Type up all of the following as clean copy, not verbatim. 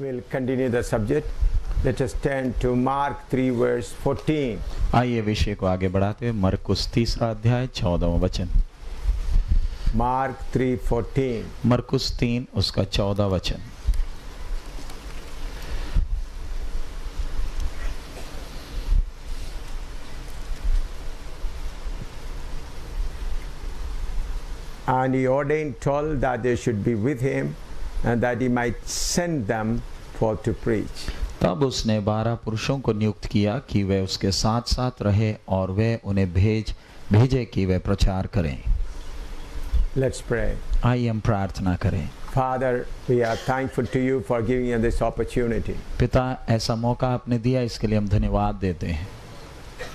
We'll continue the subject. Let us turn to Mark 3 verse 14. आइए विषय को आगे बढ़ाते हुए मरकुस 3 अध्याय 14वां वचन। Mark 3:14. मरकुस 3 उसका 14 वचन। And he ordained 12 that they should be with him and that he might send them forth to preach. तब उसने 12 पुरुषों को नियुक्त किया कि वे उसके साथ साथ रहे और वे उन्हें भेजे कि वे प्रचार करें। Let's pray. आइए हम प्रार्थना करें। Father, we are thankful to you for giving us this opportunity. पिता, ऐसा मौका आपने दिया, इसके लिए हम धन्यवाद देते हैं।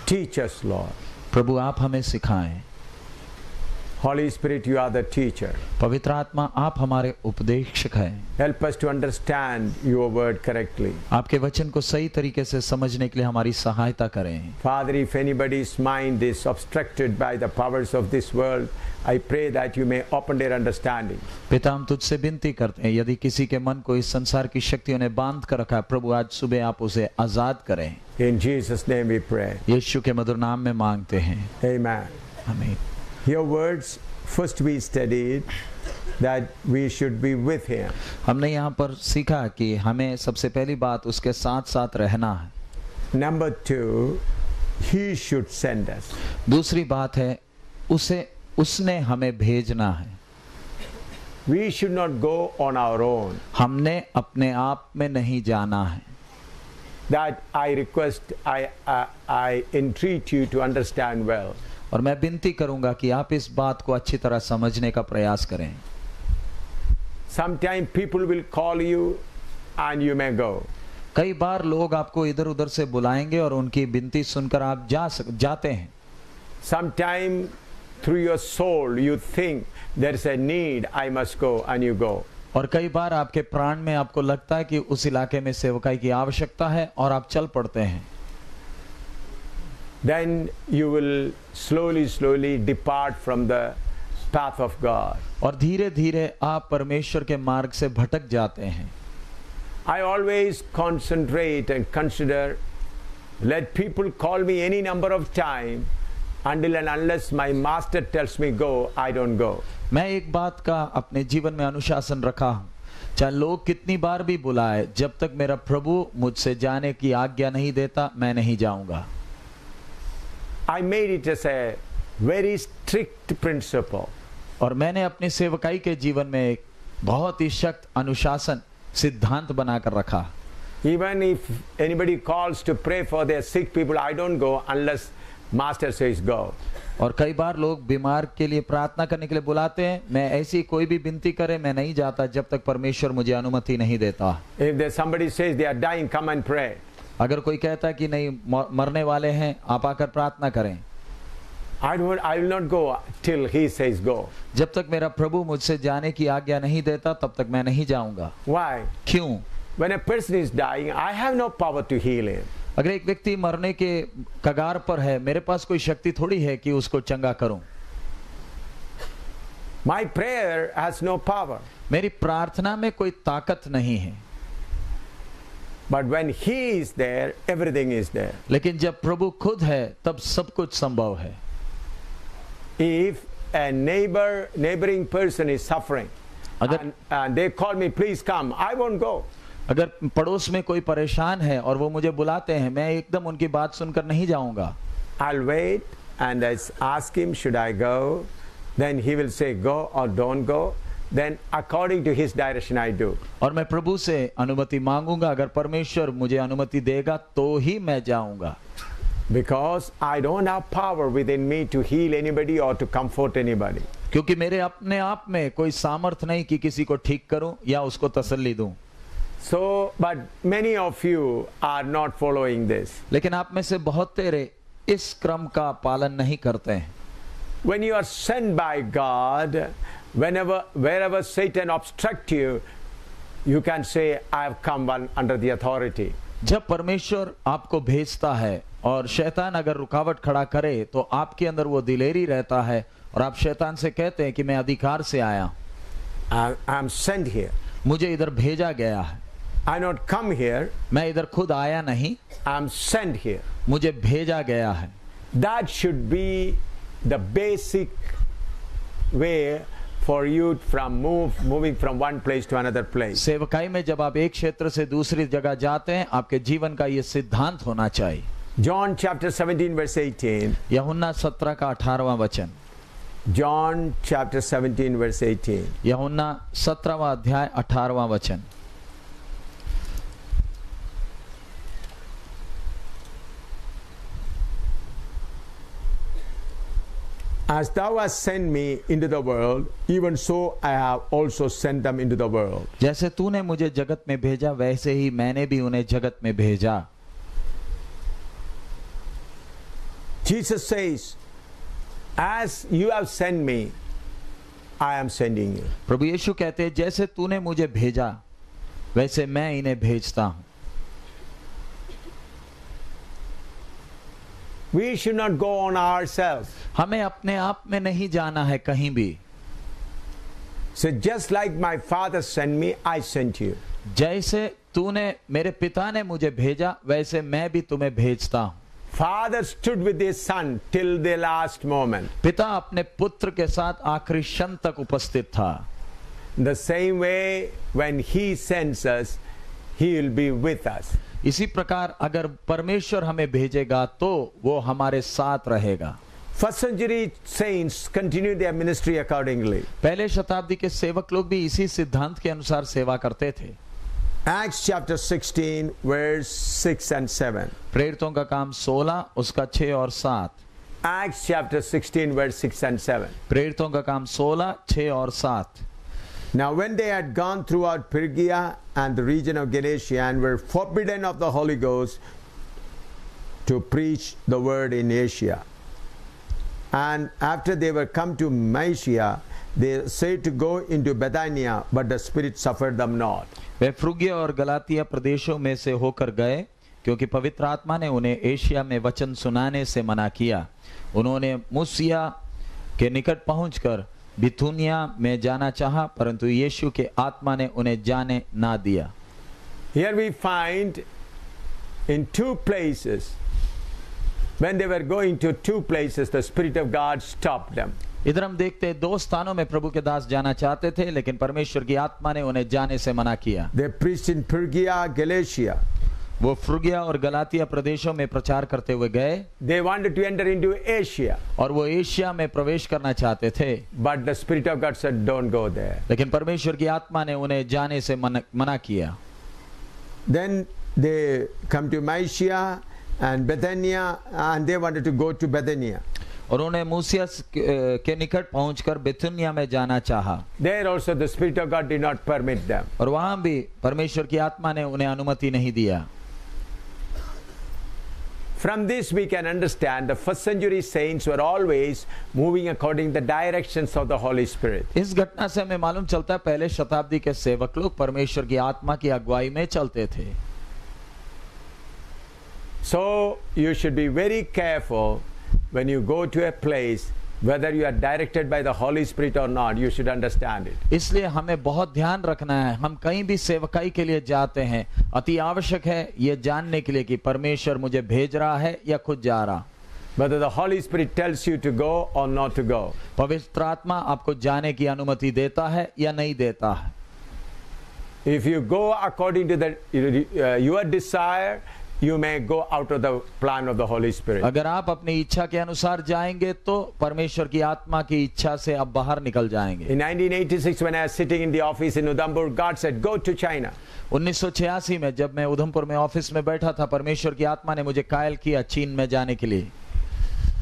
Teach us, Lord. प्रभु, आप हमें सिखाएं। Holy Spirit, you are the teacher. पवित्र आत्मा, आप हमारे उपदेशक हैं। Help us to understand your word correctly. आपके वचन को सही तरीके से समझने के लिए हमारी सहायता करें। Father, if anybody's mind is obstructed by the powers of this world, I pray that you may open their understanding. पिता, हम तुझसे विनती करते हैं, यदि किसी के मन को इस संसार की शक्तियों ने बांध कर रखा है, प्रभु आज सुबह आप उसे आजाद करें। In Jesus' name we pray. यीशु के मधुर नाम में मांगते हैं, Amen. आमीन। Your words, first we studied that we should be with him. हमने यहाँ पर सीखा कि हमें सबसे पहली बात उसके साथ साथ रहना है। Number 2, he should send us. दूसरी बात है उसने हमें भेजना है। We should not go on our own. हमने अपने आप में नहीं जाना है। That I request, I entreat you to understand well. और मैं विनती करूंगा कि आप इस बात को अच्छी तरह समझने का प्रयास करें। Sometimes people will call you and you may go. कई बार लोग आपको इधर उधर से बुलाएंगे और उनकी विनती सुनकर आप जाते हैं। Sometimes through your soul you think there is a need, I must go, and you go. और कई बार आपके प्राण में आपको लगता है कि उस इलाके में सेवकाई की आवश्यकता है और आप चल पड़ते हैं। Then you will slowly depart from the path of God. और धीरे धीरे आप परमेश्वर के मार्ग से भटक जाते हैं। I always concentrate and consider, let people call me any number of time, until and unless my master tells me go, I don't go. मैं एक बात का अपने जीवन में अनुशासन रखा हूँ, चाहे लोग कितनी बार भी बुलाए, जब तक मेरा प्रभु मुझसे जाने की आज्ञा नहीं देता, मैं नहीं जाऊंगा। I made it as a very strict principle. और मैंने अपनी सेवकाई के जीवन में एक बहुत ही सख्त अनुशासन सिद्धांत बनाकर रखा। Even if anybody calls to pray for their sick people, I don't go unless master says go. और कई बार लोग बीमार के लिए प्रार्थना करने के लिए बुलाते हैं, मैं ऐसी कोई भी विनती करे मैं नहीं जाता जब तक परमेश्वर मुझे अनुमति नहीं देता। If there somebody says they are dying, come and pray. अगर कोई कहता है कि नहीं मरने वाले हैं, आप आकर प्रार्थना करें, I will not go till he says go. जब तक मेरा प्रभु मुझसे जाने की आज्ञा नहीं देता तब तक मैं नहीं जाऊंगा। Why? क्यों? When a person is dying, I have no power to heal him. अगर एक व्यक्ति मरने के कगार पर है, मेरे पास कोई शक्ति थोड़ी है कि उसको चंगा करूं। My prayer has no power. मेरी प्रार्थना में कोई ताकत नहीं है। But when he is there, everything is there. लेकिन जब प्रभु खुद है तब सब कुछ संभव है। If a neighboring person is suffering and they call me, please come, I won't go. अगर पड़ोस में कोई परेशान है और वो मुझे बुलाते हैं, मैं एकदम उनकी बात सुनकर नहीं जाऊंगा। I'll wait and ask him, should I go? Then he will say go or don't go. Then according to his direction I do. और मैं प्रभु से अनुमति मांगूंगा, अगर परमेश्वर मुझे अनुमति देगा तो ही मैं जाऊंगा। Because I don't have power within me to heal anybody or to comfort anybody. क्योंकि मेरे अपने आप में कोई सामर्थ नहीं कि किसी को ठीक करूं या उसको तसल्ली दूं। So, but many of you are not following this. लेकिन आप में से बहुत तेरे इस क्रम का पालन नहीं करते हैं। When you are sent by God, wherever Satan obstruct you, you can say, I have come under the authority. जब परमेश्वर आपको भेजता है और शैतान अगर रुकावट खड़ा करे तो आपके अंदर वो दिलेरी रहता है और आप शैतान से कहते हैं कि मैं अधिकार से आया, I am sent here. मुझे इधर भेजा गया है। I not come here, मैं इधर खुद आया नहीं, I'm sent here. मुझे भेजा गया है। That should be the basic way for you from moving from one place to another place. सेवकाई में जब आप एक क्षेत्र से दूसरी जगह जाते हैं, आपके जीवन का ये सिद्धांत होना चाहिए। John chapter 17 verse 18. यूहन्ना 17 का 18वां वचन। John chapter 17 verse 18. यूहन्ना 17वां अध्याय 18वां वचन। As thou hast sent me into the world, even so I have also sent them into the world. जैसे तूने मुझे जगत में भेजा, वैसे ही मैंने भी उन्हें जगत में भेजा। Jesus says, as you have sent me, I am sending you. प्रभु यीशु कहते हैं, जैसे तूने मुझे भेजा, वैसे मैं इन्हें भेजता हूं। We should not go on ourselves. हमें अपने आप में नहीं जाना है कहीं भी। So just like my father sent me, I sent you. जैसे तूने मेरे पिता ने मुझे भेजा, वैसे मैं भी तुम्हें भेजता हूं। Father stood with his son till the last moment. पिता अपने पुत्र के साथ आखिरी क्षण तक उपस्थित था। The same way, when he sends us, he will be with us. इसी प्रकार अगर परमेश्वर हमें भेजेगा तो वो हमारे साथ रहेगा। First century saints continue their ministry accordingly. पहले शताब्दी के सेवक लोग भी इसी सिद्धांत के अनुसार सेवा करते थे। Acts chapter 16 verse 6 and 7. प्रेरितों का काम 16 उसका 6 और 7। Acts chapter 16 verse 6 and 7. प्रेरितों का काम 16, 6 और 7। Now when they had gone throughout Phrygia and the region of Galatia and were forbidden of the Holy Ghost to preach the word in Asia, and after they were come to Mysia, they said to go into Bethania, but the Spirit suffered them not. वे फ्रुगिया और गलातिया प्रदेशों में से होकर गए, क्योंकि पवित्र आत्मा ने उन्हें एशिया में वचन सुनाने से मना किया। उन्होंने मूसिया के निकट पहुंचकर बिथुनिया में जाना चाहा, परंतु यीशु के आत्मा ने उन्हें जाने ना दिया। Here we find in two places, when they were going to two places, the Spirit of God stopped them. इधर हम देखते हैं दो स्थानों में प्रभु के दास जाना चाहते थे, लेकिन परमेश्वर की आत्मा ने उन्हें जाने से मना किया। They preached in Phrygia, Galatia. वो फ्रुगिया और गलातिया प्रदेशों में प्रचार करते हुए गए। They wanted to enter into Asia, और वो एशिया में प्रवेश करना चाहते थे, but the Spirit of God said, "Don't go there." लेकिन परमेश्वर की आत्मा ने उन्हें जाने से मना किया। Then they come to Mysia and Bethania, and they wanted to go to Bethania. और उन्हें मूसिया के निकट पहुंचकर बिथुनिया में जाना चाहा। There also the Spirit of God did not permit them. और वहां भी परमेश्वर की आत्मा ने उन्हें अनुमति नहीं दिया। From this we can understand the first century saints were always moving according to the directions of the Holy Spirit. इस घटना से हमें मालूम चलता है पहले शताब्दी के सेवक लोग परमेश्वर की आत्मा की अगुवाई में चलते थे। So you should be very careful when you go to a place, whether you are directed by the Holy Spirit or not, you should understand it. इसलिए हमें बहुत ध्यान रखना है, हम कहीं भी सेवकाई के लिए जाते हैं, अति आवश्यक है ये जानने के लिए कि परमेश्वर मुझे भेज रहा है या खुद जा रहा। Whether the Holy Spirit tells you to go or not to go. पवित्र आत्मा आपको जाने की अनुमति देता है या नहीं देता है। If you go according to your desire, you may go out of the plan of the Holy Spirit. अगर आप अपनी इच्छा के अनुसार जाएंगे तो परमेश्वर की आत्मा की इच्छा से आप बाहर निकल जाएंगे। In 1986, when I was sitting in the office in Udhampur, God said, "Go to China." 1986 में जब मैं उधमपुर में ऑफिस में बैठा था, परमेश्वर की आत्मा ने मुझे कायल किया चीन में जाने के लिए।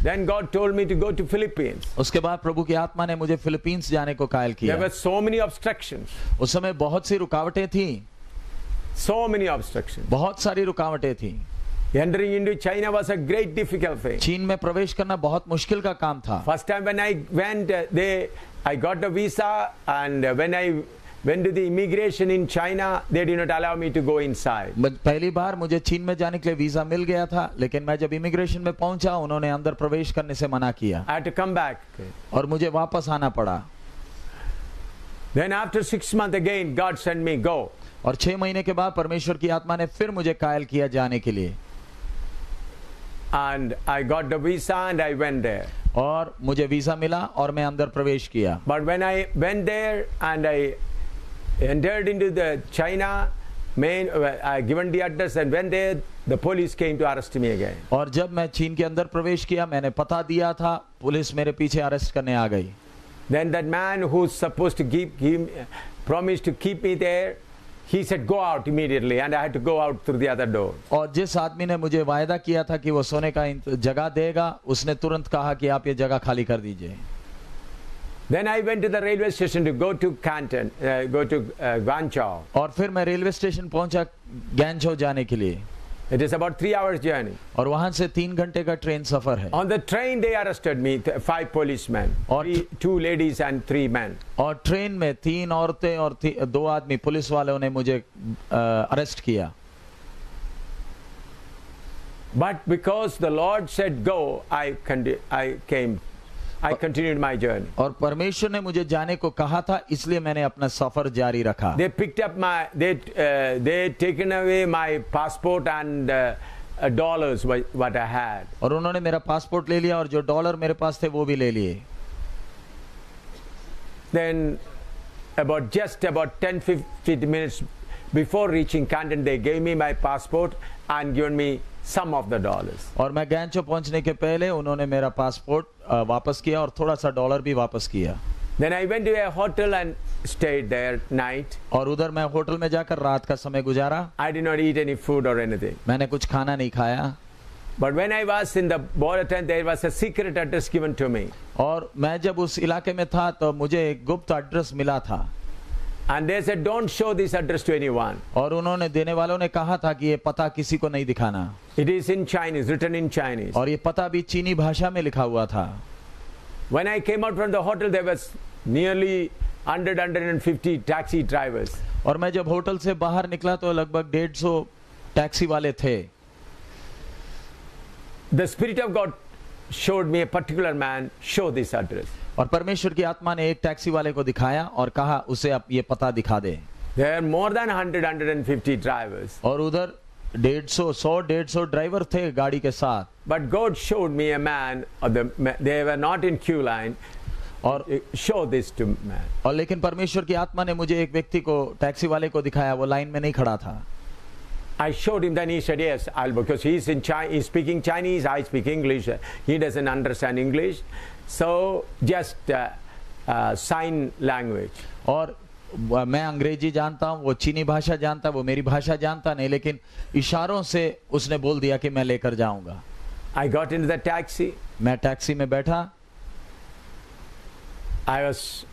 Then God told me to go to Philippines. उसके बाद प्रभु की आत्मा ने मुझे फिलीपींस जाने को कायल There किया। were so many obstructions. उस समय बहुत सी रुकावटें थी, So many obstructions. बहुत सारी रुकावटें थी। Entering into China was a great difficult thing. चीन में प्रवेश करना बहुत मुश्किल का काम था। First time when I went, I got the visa, and when I went to the immigration in China, they did not allow me to go inside. पहली बार मुझे चीन में जाने के लिए वीजा मिल गया था, लेकिन मैं जब इमिग्रेशन में पहुंचा उन्होंने अंदर प्रवेश करने से मना किया I had to come back. और मुझे वापस आना पड़ा। Then after 6 months again, God sent me, "Go." और 6 महीने के बाद परमेश्वर की आत्मा ने फिर मुझे कायल किया जाने के लिए, and I got the visa and I went there. और मुझे वीजा मिला और मैं अंदर प्रवेश किया। But when I went there and I entered into the China main, I given the address and went there, the police came to arrest me again. और जब मैं चीन के अंदर प्रवेश किया, मैंने पता दिया था, पुलिस मेरे पीछे अरेस्ट करने आ गई। Then that man who's supposed to promised to keep me there, he said go out immediately, and I had to go out through the other door. और जिस आदमी ने मुझे वायदा किया था कि वो सोने का जगह देगा, उसने तुरंत कहा कि आप ये जगह खाली कर दीजिए। Then I went to the railway station to go to Canton, go to Guangzhou. और फिर मैं रेलवे स्टेशन पहुंचा ग्वांझो जाने के लिए। It is about 3 hours journey. और वहां से 3 घंटे का ट्रेन सफर है। On the train they arrested me, 5 policemen, 2 ladies and 3 men. और ट्रेन में 3 औरतें और 2 आदमी पुलिस वालों ने मुझे अरेस्ट किया। But because the Lord said go, I continued my journey. और परमेश्वर ने मुझे जाने को कहा था, इसलिए मैंने अपना सफर जारी रखा। They picked up they taken away my passport and dollars what I had. और उन्होंने मेरा पासपोर्ट ले लिया और जो डॉलर मेरे पास थे वो भी ले लिए। Then about 10-15 minutes before reaching Canton, they gave me my passport and given me some of the dollars. और मैं ग्वांझो पहुंचने के पहले उन्होंने मेरा पासपोर्ट वापस किया और थोड़ा सा डॉलर भी वापस किया। Then I went to a hotel and stayed there night. और उधर मैं होटल में जाकर रात का समय गुजारा। I did not eat any food or anything. मैंने कुछ खाना नहीं खाया। But when I was in the border tent, there was a secret address given to me. और मैं जब उस इलाके में था तो मुझे एक गुप्त एड्रेस मिला था। And they said, don't show this address to anyone. और उन्होंने देने वालों ने कहा था कि ये पता किसी को नहीं दिखाना। It is in Chinese, written in Chinese. और ये पता भी चीनी भाषा में लिखा हुआ था। When I came out from the hotel, there was nearly 150 taxi drivers. और मैं जब होटल से बाहर निकला तो लगभग 150 टैक्सी वाले थे। The Spirit of God showed me a particular man, show this address. और परमेश्वर की आत्मा ने एक टैक्सी वाले को दिखाया और कहा उसे अब ये पता दिखा दे। There are more than 150 drivers. और उधर 100-150 ड्राइवर थे गाड़ी के साथ। But God showed me a man, they were not in queue line, और show this to man. और लेकिन परमेश्वर की आत्मा ने मुझे एक व्यक्ति को, टैक्सी वाले को दिखाया, वो लाइन में नहीं खड़ा था। I showed him, then he said yes, because he's in China, he's speaking Chinese, I speak English, he doesn't understand English, so just sign language. और मैं अंग्रेजी जानता हूँ, वो चीनी भाषा जानता, वो मेरी भाषा जानता नहीं, लेकिन इशारों से उसने बोल दिया कि मैं लेकर जाऊंगा। I got into the taxi. मैं टैक्सी में बैठा। I was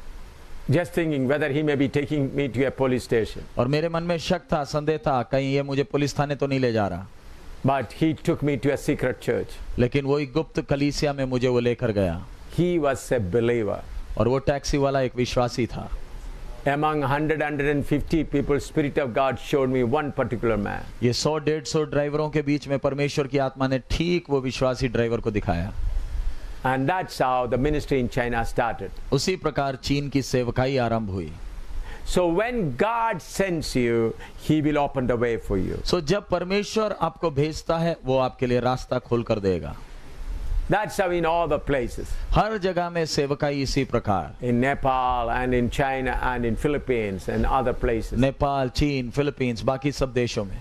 just thinking whether he may be taking me to a police station. और मेरे मन में शक था, संदेह था, कहीं ये मुझे पुलिस थाने तो नहीं ले जा रहा। But he took me to a secret church. लेकिन वो एक गुप्त कलीसिया में मुझे वो लेकर गया। He was a believer. और वो टैक्सी वाला एक विश्वासी था। Among 150 people, Spirit of God showed me one particular man. ये 100-150 ड्राइवरों के बीच में परमेश्वर की आत्मा ने ठीक वो विश्वासी ड्राइवर को दिखाया। And that's how the ministry in China started. उसी प्रकार चीन की सेवकाई आरंभ हुई। So when God sends you, He will open the way for you. So जब परमेश्वर आपको भेजता है, वो आपके लिए रास्ता खोल कर देगा। That's how in all the places. हर जगह में सेवकाई इसी प्रकार। In Nepal and in China and in Philippines and other places. Nepal, चीन, फिलीपींस, बाकी सब देशों में।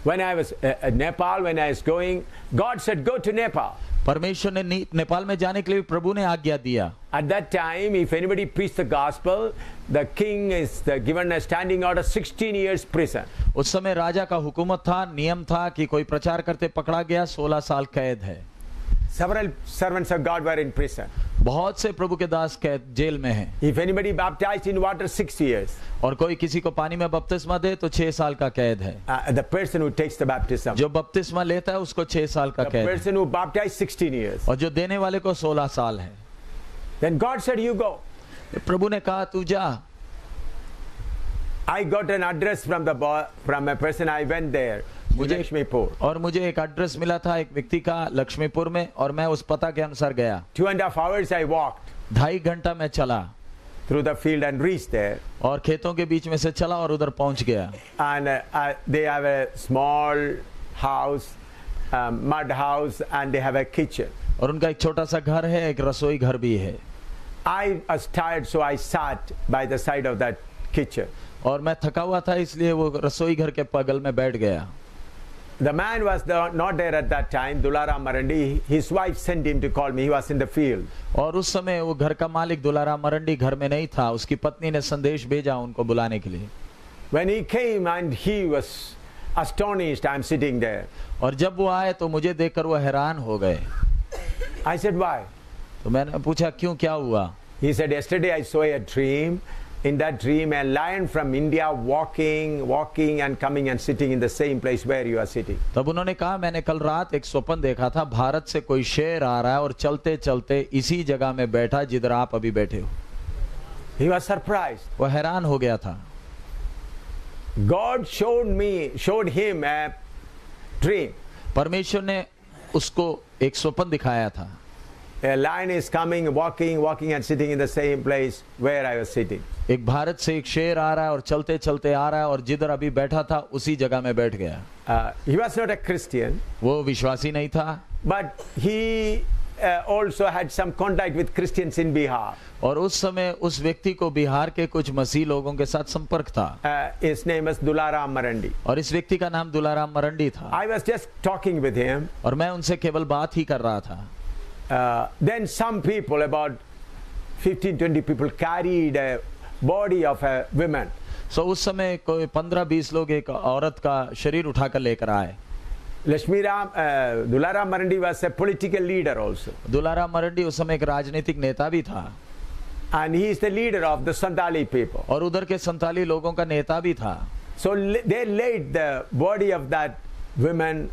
When I was Nepal, when I was going, God said, go to Nepal. परमेश्वर ने नेपाल में जाने के लिए प्रभु ने आज्ञा दिया। At that time, if anybody preached the gospel, the king is given a standing order 16 years prison. उस समय राजा का हुकूमत था, नियम था कि कोई प्रचार करते पकड़ा गया 16 साल कैद है। Several servants of God were in prison. बहुत से प्रभु के दास कैद जेल में हैं। If anybody baptized in water, 6 years. और कोई किसी को पानी में बपतिस्मा दे तो 6 साल का कैद है। The person who takes the baptism. जो बपतिस्मा लेता है उसको 6 साल का कैद The है। person who baptized 16 years. और जो देने वाले को 16 साल है। Then God said, you go. प्रभु ने कहा तू जा। I got an address from a person. I went there. Laxmipur. और मुझे एक एड्रेस मिला था एक व्यक्ति का लक्ष्मीपुर में, और मैं उस पता के अनुसार गया। 2.5 hours I walked. 2.5 घंटा मैं चला। through the field and reached there. और खेतों के बीच में से चला और उधर पहुंच गया। And they have a small house, mud house, and they have a kitchen. और उनका एक छोटा सा घर है, एक रसोई घर भी है। I was tired, so I sat by the side of that kitchen. और मैं थका हुआ था, इसलिए वो रसोई घर के बगल में बैठ गया। The man was not there at that time, Dularam Marandi. His wife sent him to call me. He was in the field. और उस समय वो घर का मालिक दुलाराम मरंडी घर में नहीं था, उसकी पत्नी ने संदेश भेजा उनको बुलाने के लिए। When he came and he was astonished, I'm sitting there. और जब वो आए तो मुझे देखकर वो हैरान हो गए। I said, why? तो मैंने पूछा क्यों, क्या हुआ? He said, yesterday I saw a dream. In that dream, a lion from India walking and coming and sitting in the same place where you are sitting. तब उन्होंने कहा, मैंने कल रात एक स्वप्न देखा था, भारत से कोई शेर आ रहा है और चलते चलते इसी जगह में बैठा जिधर आप अभी बैठे हो। He was surprised. वो हैरान हो गया था। God showed him a dream. परमेश्वर ने उसको एक स्वप्न दिखाया था। A lion is coming, walking and sitting in the same place where I was sitting. एक भारत से एक शेर आ रहा है और चलते चलते आ रहा है और जिधर अभी बैठा था उसी जगह में बैठ गया। He was not a Christian, वो विश्वासी नहीं था, but he also had some contact with Christians in Bihar. और उस समय उस व्यक्ति को बिहार के कुछ मसीह लोगों के साथ संपर्क था। His name was Dularam Marandi. और इस व्यक्ति का नाम दुलाराम मरंडी था। I was just talking with him. और मैं उनसे केवल बात ही कर रहा था। Then some people, about 15-20 people, carried a body of a woman. So उस समय कोई 15-20 लोग एक औरत का शरीर उठाकर लेकर आए। Dularam Marandi was a political leader also. Dularam मरंडी उस समय एक राजनीतिक नेता भी था। And he is the leader of the Santali people. और उधर के संताली लोगों का नेता भी था। So they laid the body of that woman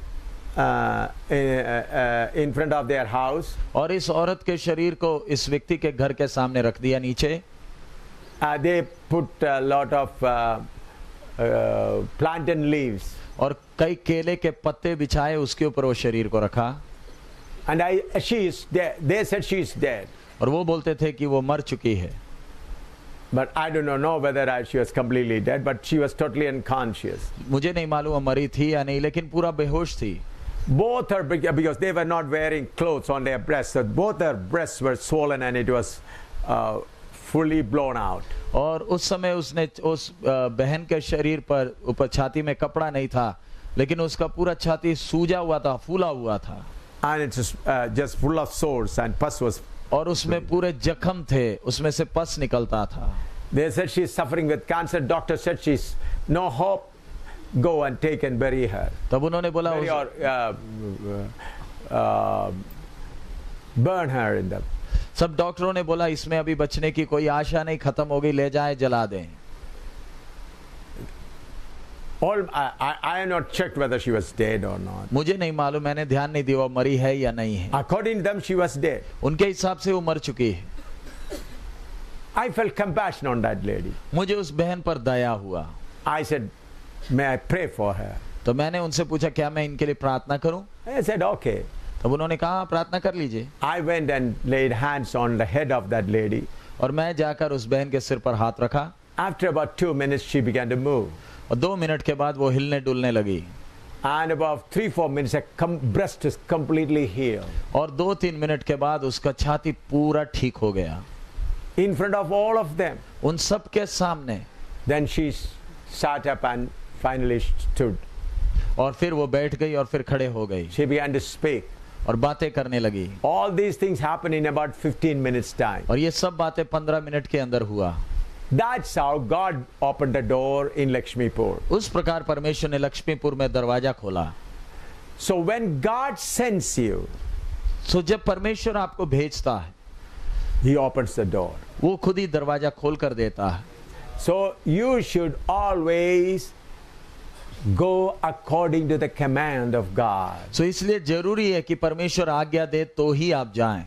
in front of their house. और इस औरत के शरीर को इस व्यक्ति के घर के सामने रख दिया नीचे। They put a lot of plantain leaves. और कई केले के पत्ते बिछाए उसके ऊपर वो शरीर को रखा। And she is dead. They said she is dead. और वो बोलते थे कि वो मर चुकी है। But I do not know whether she was completely dead, but she was totally unconscious. मुझे नहीं मालूम वो मरी थी या नहीं, लेकिन पूरा बेहोश थी। Both her, because they were not wearing clothes on their breasts, so both her breasts were swollen and it was fully blown out. और उस समय उसने उस बहन के शरीर पर ऊपर छाती में कपड़ा नहीं था, लेकिन उसका पूरा छाती सूजा हुआ था, फूला हुआ था। And it's just full of sores and pus was. और उसमें पूरे जख्म थे, उसमें से पस निकलता था। They said she is suffering with cancer. Doctor said she's no hope. Go and take and bury her. तब उन्होंने बोला burn her in the. सब डॉक्टरों ने बोला इसमें अभी बचने की कोई आशा नहीं, खत्म हो गई, ले जाए जला दें। I have not checked whether she was dead or not. मुझे नहीं मालूम, मैंने ध्यान नहीं दिया वो मरी है या नहीं है। According to them, she was dead. उनके हिसाब से वो मर चुकी है। I felt compassion on that lady. मुझे उस बहन पर दया हुआ। I said, may I pray for her? तो मैंने उनसे पूछा क्या मैं इनके लिए प्रार्थना करूं? I said, okay. तब उन्होंने कहा प्रार्थना कर लीजिए। I went and laid hands on the head of that lady. और मैं जाकर उस बहन के सिर पर हाथ रखा। After about 2 minutes, she began to move. और 2 मिनट के बाद वो हिलने डुलने लगी। And about 3-4 minutes, her breast is completely healed. और 2-3 मिनट के बाद उसका छाती पूरा ठीक हो गया। In front of all of them. उन सब के सामने। Then she sat up and finally stood. और फिर वो बैठ गई और फिर खड़े हो गई। She began to speak. और बातें करने लगी। All these things happened in about 15 minutes time. और ये सब बातें 15 मिनट के अंदर हुआ। That's how God opened the door in Lakshmipur. उस प्रकार परमेश्वर ने लक्ष्मीपुर में दरवाजा खोला। So when God sends you, so जब परमेश्वर आपको भेजता है, He opens the door. वो खुद ही दरवाजा खोल कर देता है। So you should always go according to the command of God. So इसलिए जरूरी है कि परमेश्वर आज्ञा दे तो ही आप जाएं।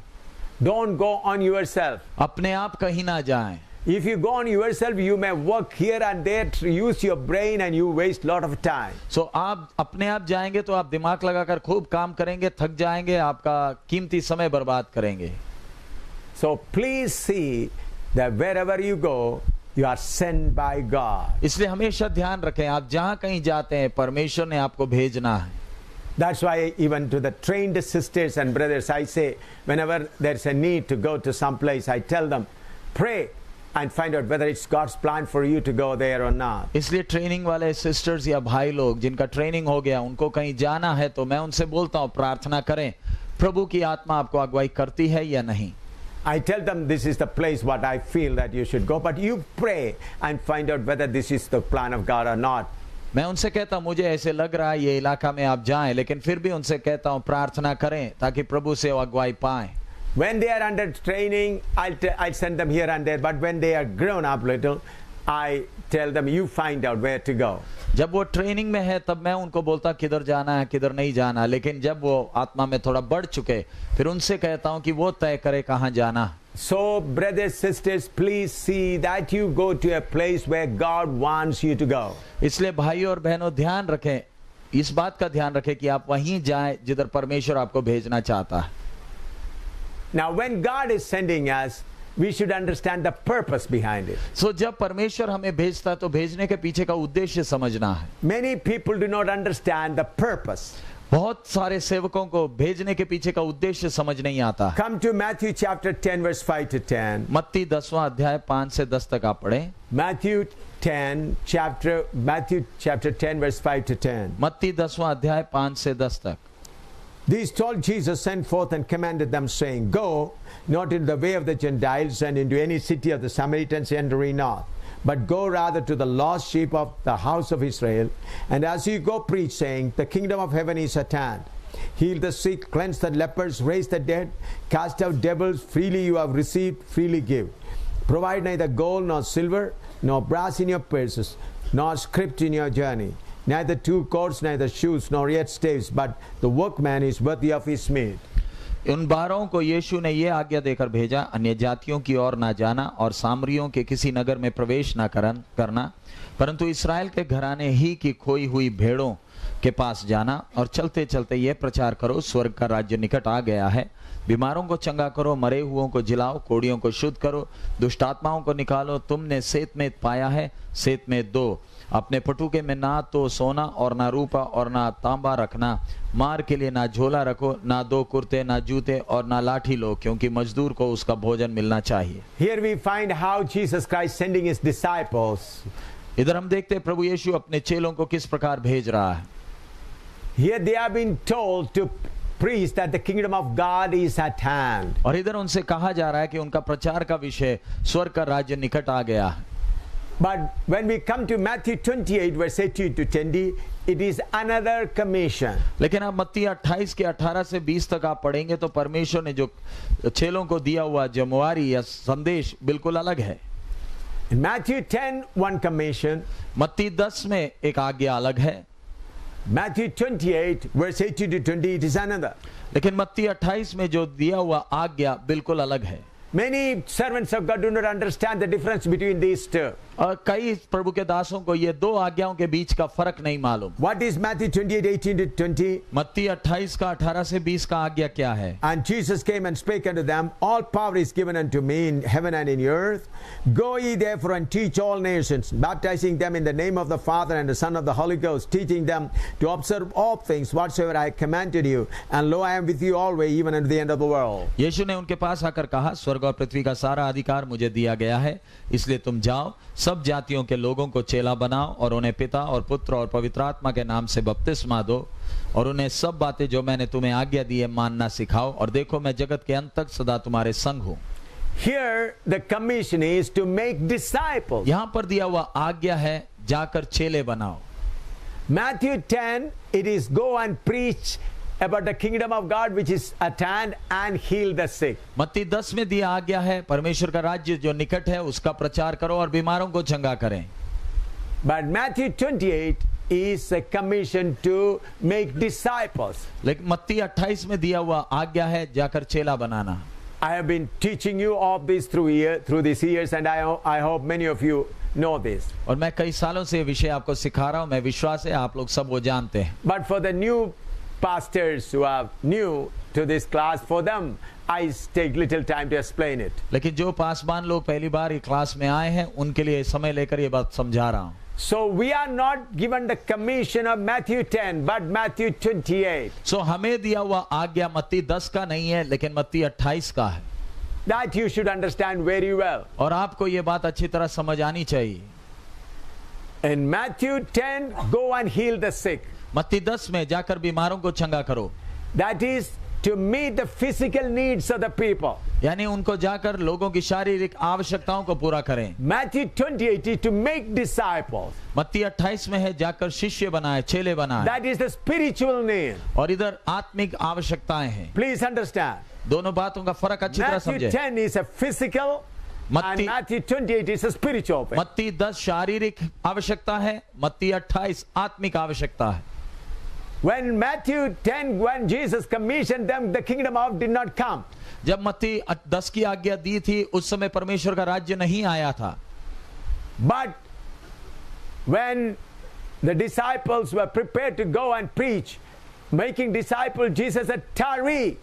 Don't go on yourself. अपने आप कहीं ना जाएं। If you go on yourself, you may work here and there to use your brain and you waste lot of time. So आप अपने आप जाएंगे तो आप दिमाग लगाकर खूब काम करेंगे, थक जाएंगे, आपका कीमती समय बर्बाद करेंगे। So please see that wherever you go, you are sent by God. इसलिए हमेशा ध्यान रखें, आप जहां कहीं जाते हैं परमेश्वर ने आपको भेजना है. That's why even to the trained sisters and brothers, I say, whenever there's a need to go to some place, I tell them, pray and find out whether it's God's plan for you to go there or not. इसलिए training वाले sisters या भाई लोग जिनका training हो गया, उनको कहीं जाना है तो मैं उनसे बोलता हूँ प्रार्थना करें, प्रभु की आत्मा आपको अगुवाई करती है या नहीं. I tell them this is the place what I feel that you should go, but you pray and find out whether this is the plan of God or not. मैं उनसे कहता हूँ मुझे ऐसे लग रहा है ये इलाका में आप जाएं, लेकिन फिर भी उनसे कहता हूँ प्रार्थना करें ताकि प्रभु से अगुवाई पाएं. When they are under training, I'll send them here and there, but when they are grown up little, I tell them you find out where to go. जब वो ट्रेनिंग में है तब मैं उनको बोलता किधर जाना है किधर नहीं जाना, लेकिन जब वो आत्मा में थोड़ा बढ़ चुके फिर उनसे कहता हूँ कि वो तय करे कहाँ जाना. So brothers, sisters, please see that you go to a place where God wants you to go. इसलिए भाइयों और बहनों ध्यान रखें, इस बात का ध्यान रखें कि आप वहीं जाएं जिधर परमेश्वर आपको भेजना चाहता है. Now when God is sending us, we should understand the purpose behind it. So जब परमेश्वर हमें भेजता है तो भेजने के पीछे का उद्देश्य समझना है. Many people do not understand the purpose. बहुत सारे सेवकों को भेजने के पीछे का उद्देश्य समझ नहीं आता. Come to Matthew chapter 10 verse 5 to 10. मत्ती 10वां अध्याय 5 से 10 तक आप पढ़ें. Matthew chapter 10 verse 5 to 10. मत्ती 10वां अध्याय 5 से 10 तक. These told Jesus, sent forth and commanded them, saying, Go not into the way of the Gentiles, and into any city of the Samaritans enter ye not, but go rather to the lost sheep of the house of Israel. And as you go, preach, saying, The kingdom of heaven is at hand. Heal the sick, cleanse the lepers, raise the dead, cast out devils. Freely you have received, freely give. Provide neither gold nor silver, nor brass in your purses, nor script in your journey. Neither two coats, neither shoes, nor yet staves, but the workman is worthy of his meat. उन 12 को यीशु ने ये आज्ञा देकर भेजा, अन्य जातियों की ओर ना जाना और सामरियों के किसी नगर में प्रवेश ना करना, परंतु इस्राएल के घराने ही की खोई हुई भेड़ों के पास जाना और चलते चलते ये प्रचार करो, स्वर्ग का राज्य निकट आ गया है. बीमारों को चंगा करो, मरे हुओं को जिलाओ, कोढ़ियों को शुद्ध करो, दुष्ट आत्माओं को निकालो. तुमने सेतमेत पाया है, सेतमेत दो. अपने पटुके में ना तो सोना और ना रूपा और ना तांबा रखना. मार के लिए ना झोला रखो, ना 2 कुर्ते, ना जूते और ना लाठी लो, क्योंकि मजदूर को उसका भोजन मिलना चाहिए. Here we find how Jesus Christ sending his disciples. इधर हम देखते हैं प्रभु यीशु अपने चेलों को किस प्रकार भेज रहा है. Here they have been told to preach that the kingdom of God is at hand. और इधर उनसे कहा जा रहा है कि उनका प्रचार का विषय स्वर्ग का राज्य निकट आ गया है. But when we come to Matthew 28 verse 18 to 20, it is another commission. लेकिन आप मत्ती 28 के 18 से 20 तक आप पढ़ेंगे तो परमेश्वर ने जो चेलों को दिया हुआ जिम्मेवारी या संदेश बिल्कुल अलग है. In Matthew 10, one commission. मत्ती 10 में एक आज्ञा अलग है. Matthew 28 verse 18 to 20, it is another. लेकिन मत्ती 28 में जो दिया हुआ आज्ञा बिल्कुल अलग है. Many servants of God do not understand the difference between these two. और कई प्रभु के दासों को ये 2 आज्ञाओं के बीच का फर्क नहीं मालूम. What is Matthew 28, 18 to 20? मत्ती 28 का 18 से 20 का आज्ञा क्या है? And Jesus came and spake unto them, All power is given unto me in heaven and in earth. Go ye therefore and teach all nations, baptizing them in the name of the Father and the Son of the Holy Ghost, teaching them to observe all things whatsoever I commanded you. And lo, I am with you always, even unto the end of the world. यीशु ने उनके पास आकर कहा, स्वर्ग और पृथ्वी का सारा अधिकार मुझे दिया गया है, इसलिए तुम जाओ, सब जातियों के लोगों को चेला बनाओ और उन्हें पिता और पुत्र और पवित्र आत्मा के नाम से बपतिस्मा दो और उन्हें सब बातें जो मैंने तुम्हें आज्ञा दी है मानना सिखाओ, और देखो मैं जगत के अंत तक सदा तुम्हारे संग हूं. Here the commission is to make disciples. यहां पर दिया हुआ आज्ञा है जाकर चेले बनाओ. Matthew 10, it is go and preach about the kingdom of God which is at hand and heal the sick. मत्ती 10 में दिया आज्ञा है परमेश्वर का राज्य जो निकट है उसका प्रचार करो और बीमारों को चंगा करें. But Matthew 28 is a commission to make disciples. लेकिन मत्ती 28 में दिया हुआ आज्ञा है जाकर चेला बनाना. I have been teaching you all this through these years, and I hope many of you know this. और मैं कई सालों से ये विषय आपको सिखा रहा हूं, मैं विश्वास है आप लोग सब वो जानते हैं. But for the new pastors who are new to this class, for them I take little time to explain it. लेकिन जो पासवान लोग पहली बार ये क्लास में आए हैं उनके लिए समय लेकर ये बात समझा रहा हूँ. So we are not given the commission of Matthew 10, but Matthew 28. So हमें दिया हुआ आज्ञा मत्ती 10 का नहीं है लेकिन मत्ती 28 का है. That you should understand very well. और आपको ये बात अच्छी तरह समझ आनी चाहिए. In Matthew 10, go and heal the sick. मत्ती 10 में जाकर बीमारों को चंगा करो. That is to meet the physical needs of the people. यानी उनको जाकर लोगों की शारीरिक आवश्यकताओं को पूरा करें. Matthew 28 is to make disciples. मत्ती 28 में है जाकर शिष्य बनाए, चेले बनाए. That is the spiritual need. और इधर आत्मिक आवश्यकताएं हैं. Please understand. दोनों बातों का फर्क अच्छी तरह Matthew समझे. 10 is a physical and Matthew 28 is a spiritual. मत्ती 10 शारीरिक आवश्यकता है, मत्ती 28 आत्मिक आवश्यकता है. When Matthew 10, when Jesus commissioned them, the kingdom of did not come. जब मत्ती 10 की आज्ञा दी थी उस समय परमेश्वर का राज्य नहीं आया था. But when the disciples were prepared to go and preach, making disciples, Jesus said, tarry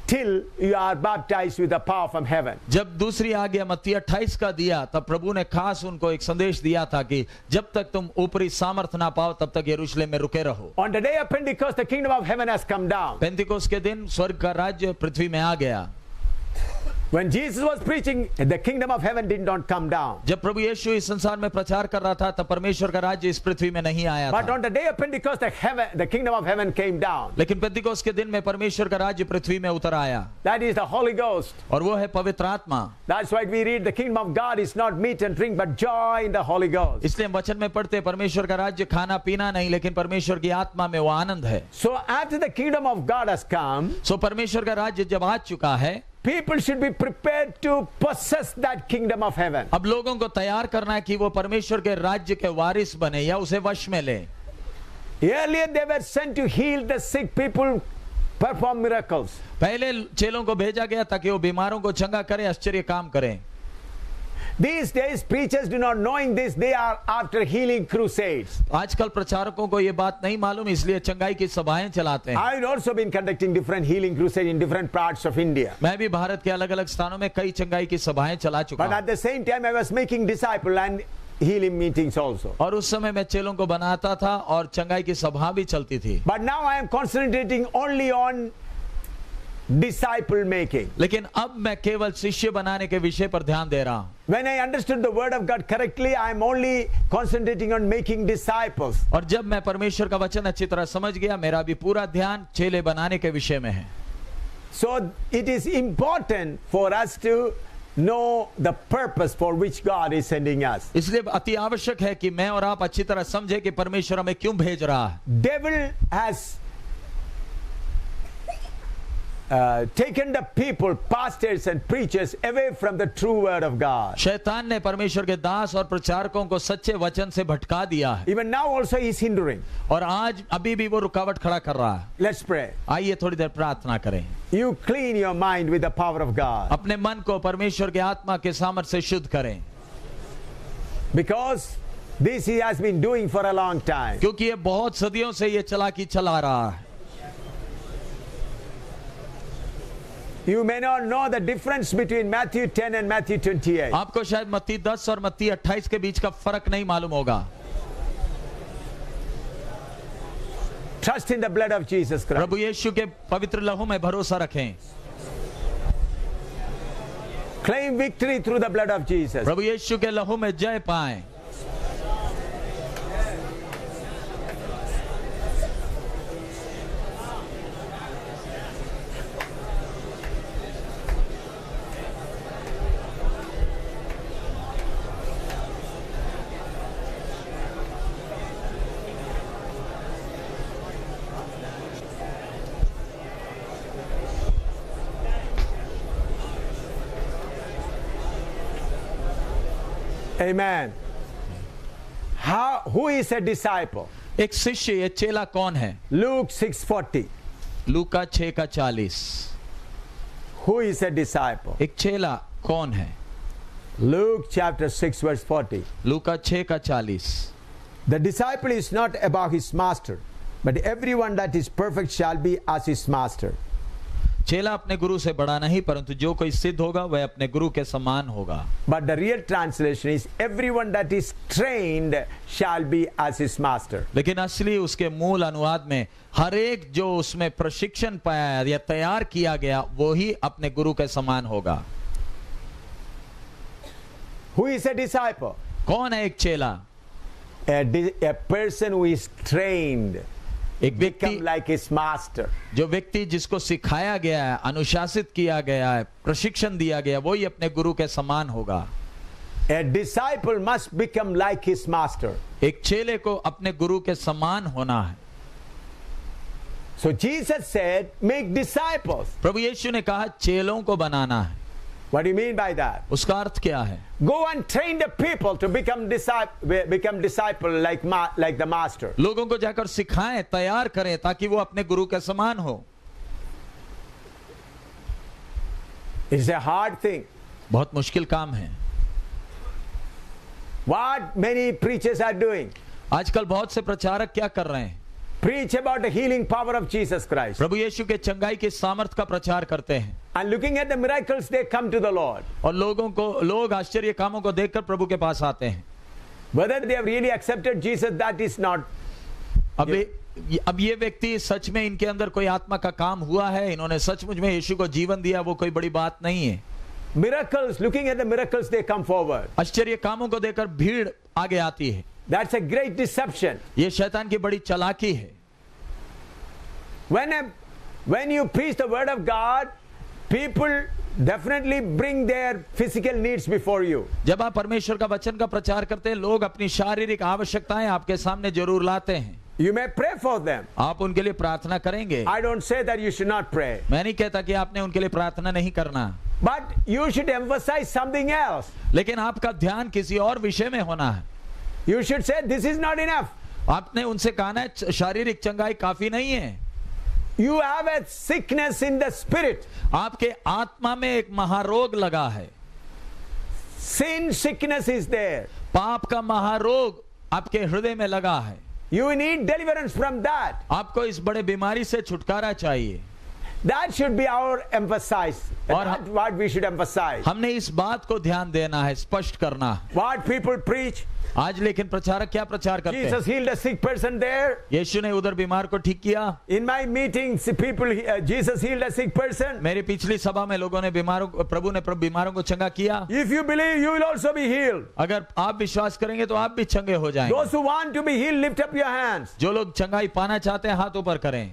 till you are baptized with the power from heaven. जब दूसरी आज्ञा मत्ती 28 का दिया तब प्रभु ने खास उनको एक संदेश दिया था कि जब तक तुम ऊपरी सामर्थ्य ना पाओ तब तक यरूशलेम में रुके रहो. On the day of Pentecost, the kingdom of heaven has come down. पेंतिकोस्त के दिन स्वर्ग का राज्य पृथ्वी में आ गया. When Jesus was preaching, the kingdom of heaven did not come down. जब प्रभु यीशु इस संसार में प्रचार कर रहा था तब परमेश्वर का राज्य इस पृथ्वी में नहीं आया But था. on the day of Pentecost, the kingdom of heaven came down. लेकिन पेंतिकोस्त के दिन में परमेश्वर का राज्य पृथ्वी में उतर आया. That is the Holy Ghost. और वो है पवित्र आत्मा. That's why we read the kingdom of God is not meat and drink, but joy in the Holy Ghost. इसलिए हम वचन में पढ़ते परमेश्वर का राज्य खाना पीना नहीं लेकिन परमेश्वर की आत्मा में वो आनंद है. So after the kingdom of God has come, सो परमेश्वर का राज्य जब आ चुका है people should be prepared to possess that kingdom of heaven. अब लोगों को तैयार करना है कि वो परमेश्वर के राज्य के वारिस बने या उसे वश में ले. Earlier they were sent to heal the sick people, perform miracles. पहले चेलों को भेजा गया ताकि वो बीमारों को चंगा करें, आश्चर्य काम करें. These days preachers do not knowing this, they are after healing crusades. आजकल प्रचारकों को ये बात नहीं मालूम इसलिए चंगाई की सभाएं चलाते हैं. I've also been conducting different healing crusades in different parts of India. मैं भी भारत के अलग अलग स्थानों में कई चंगाई की सभाएं चला चुका But हूं. at the same time I was making disciple and healing meetings also. और उस समय मैं चेलों को बनाता था और चंगाई की सभा भी चलती थी. But now I am concentrating only on disciple making. लेकिन अब मैं केवल शिष्य बनाने के विषय पर ध्यान दे रहा हूं. When I understood the word of God correctly, I am only concentrating on making disciples. और जब मैं परमेश्वर का वचन अच्छी तरह समझ गया मेरा भी पूरा ध्यान चेले बनाने के विषय में है. So it is important for us to know the purpose for which God is sending us. इसलिए अति आवश्यक है कि मैं और आप अच्छी तरह समझे कि परमेश्वर हमें क्यों भेज रहा है. Devil has taken the people, pastors and preachers away from the true word of God. शैतान ने परमेश्वर के दास और प्रचारकों को सच्चे वचन से भटका दिया है. Even now also he is hindering. और आज अभी भी वो रुकावट खड़ा कर रहा है. Let's pray. आइए थोड़ी देर प्रार्थना करें. You clean your mind with the power of God. अपने मन को परमेश्वर के आत्मा के सामर्थ्य से शुद्ध करें. Because this he has been doing for a long time. क्योंकि ये बहुत सदियों से ये चालाकी चला रहा है. You may not know the difference between Matthew 10 and Matthew 28. आपको शायद मत्ती 10 और मत्ती 28 के बीच का फर्क नहीं मालूम होगा. Trust in the blood of Jesus Christ. प्रभु यीशु के पवित्र लहू में भरोसा रखें. Claim victory through the blood of Jesus. प्रभु यीशु के लहू में जय पाएं. Amen. Who is a disciple? एक शिष्य ये चेला कौन है? Luke 6:40. लूका 6 का 40. Who is a disciple? एक चेला कौन है? Luke chapter 6 verse 40. लूका 6 का 40. The disciple is not above his master, but everyone that is perfect shall be as his master. चेला अपने गुरु से बड़ा नहीं, परंतु जो कोई सिद्ध होगा वह अपने गुरु के समान होगा। But the real translation is everyone that is trained shall be as his master. लेकिन असली उसके मूल अनुवाद में हर एक जो उसमें प्रशिक्षण पाया या तैयार किया गया वो ही अपने गुरु के समान होगा। Who is a disciple? कौन है एक चेला? A person who is trained, एक व्यक्ति become like his master. जो व्यक्ति जिसको सिखाया गया है, अनुशासित किया गया है, प्रशिक्षण दिया गया, वही अपने गुरु के समान होगा। A disciple must become like his master. एक चेले को अपने गुरु के समान होना है। So Jesus said, make disciples. प्रभु यीशु ने कहा चेलों को बनाना है। What do you mean by that? उसका अर्थ क्या है? Go and train the people to become disciple like the master. लोगों को जाकर सिखाएं, तैयार करें ताकि वो अपने गुरु के समान हो। It's a hard thing. बहुत मुश्किल काम है। What many preachers are doing? आजकल बहुत से प्रचारक क्या कर रहे हैं? Preach about the healing power of Jesus Christ. प्रभु यीशु के चंगाई के सामर्थ का प्रचार करते हैं And looking at the miracles, they come to the Lord. और लोग आश्चर्य कामों को देखकर प्रभु के पास आते हैं। Whether they have really accepted Jesus, that is not. अब ये व्यक्ति सच में इनके अंदर कोई आत्मा का काम हुआ है, इन्होंने सचमुच में यीशु को जीवन दिया, वो कोई बड़ी बात नहीं है। Miracles, looking at the miracles, they come forward. आश्चर्य कामों को देखकर भीड़ आगे आती है। That's a great deception. ये शैतान की बड़ी चालाकी है। When you preach the word of God, people definitely bring their physical needs before you. जब आप परमेश्वर का वचन का प्रचार करते हैं, लोग अपनी शारीरिक आवश्यकताएं आपके सामने जरूर लाते हैं। You may pray for them. आप उनके लिए प्रार्थना करेंगे। I don't say that you should not pray. मैं नहीं कहता कि आपने उनके लिए प्रार्थना नहीं करना, But you should emphasize something else. लेकिन आपका ध्यान किसी और विषय में होना है। You should say this is not enough. आपने उनसे कहना है शारीरिक चंगाई काफी नहीं है। You have a sickness in the spirit. आपके आत्मा में एक महारोग लगा है। Sin sickness is there. पाप का महारोग आपके हृदय में लगा है। You need deliverance from that. आपको इस बड़े बीमारी से छुटकारा चाहिए। That should be our emphasis. That's what we should emphasize. हमने इस बात को ध्यान देना है, स्पष्ट करना है। What people preach. आज लेकिन प्रचारक क्या प्रचार करते हैं? Jesus healed a sick person there. यीशु ने उधर बीमार को ठीक किया। In my meetings, Jesus healed a sick person. मेरी पिछली सभा में लोगों ने प्रभु ने बीमारों को चंगा किया। If you believe, you will also be healed. अगर आप विश्वास करेंगे तो आप भी चंगे हो जाएंगे। Those who want to be healed, lift up your hands. जो लोग चंगाई पाना चाहते हैं हाथ ऊपर करें।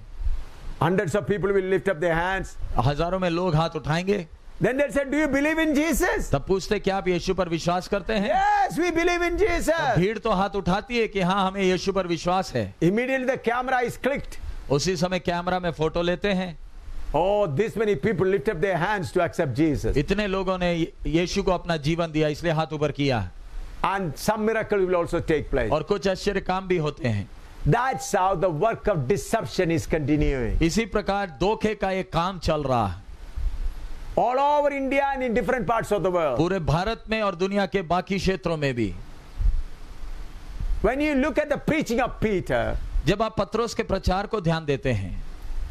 Hundreds of people will lift up their hands. हजारों में लोग हाथ उठाएंगे। Then they said, do you believe in Jesus? तब पूछते क्या आप यीशु पर विश्वास करते हैं? Yes, we believe in Jesus. भीड़ तो हाथ उठाती है कि हाँ हमें यीशु पर विश्वास है। Immediately the camera is clicked. उसी समय कैमरा में फोटो लेते हैं। Oh, this many people lift up their hands to accept Jesus. इतने लोगों ने यीशु को अपना जीवन दिया, इसलिए हाथ ऊपर किया। And some miracle will also take place. और कुछ आश्चर्य काम भी होते हैं। That's how the work of deception is continuing. इसी प्रकार धोखे का एक काम चल रहा है all over India and in different parts of the world. पूरे भारत में और दुनिया के बाकी क्षेत्रों में भी। When you look at the preaching of Peter, जब आप पत्रोस के प्रचार को ध्यान देते हैं,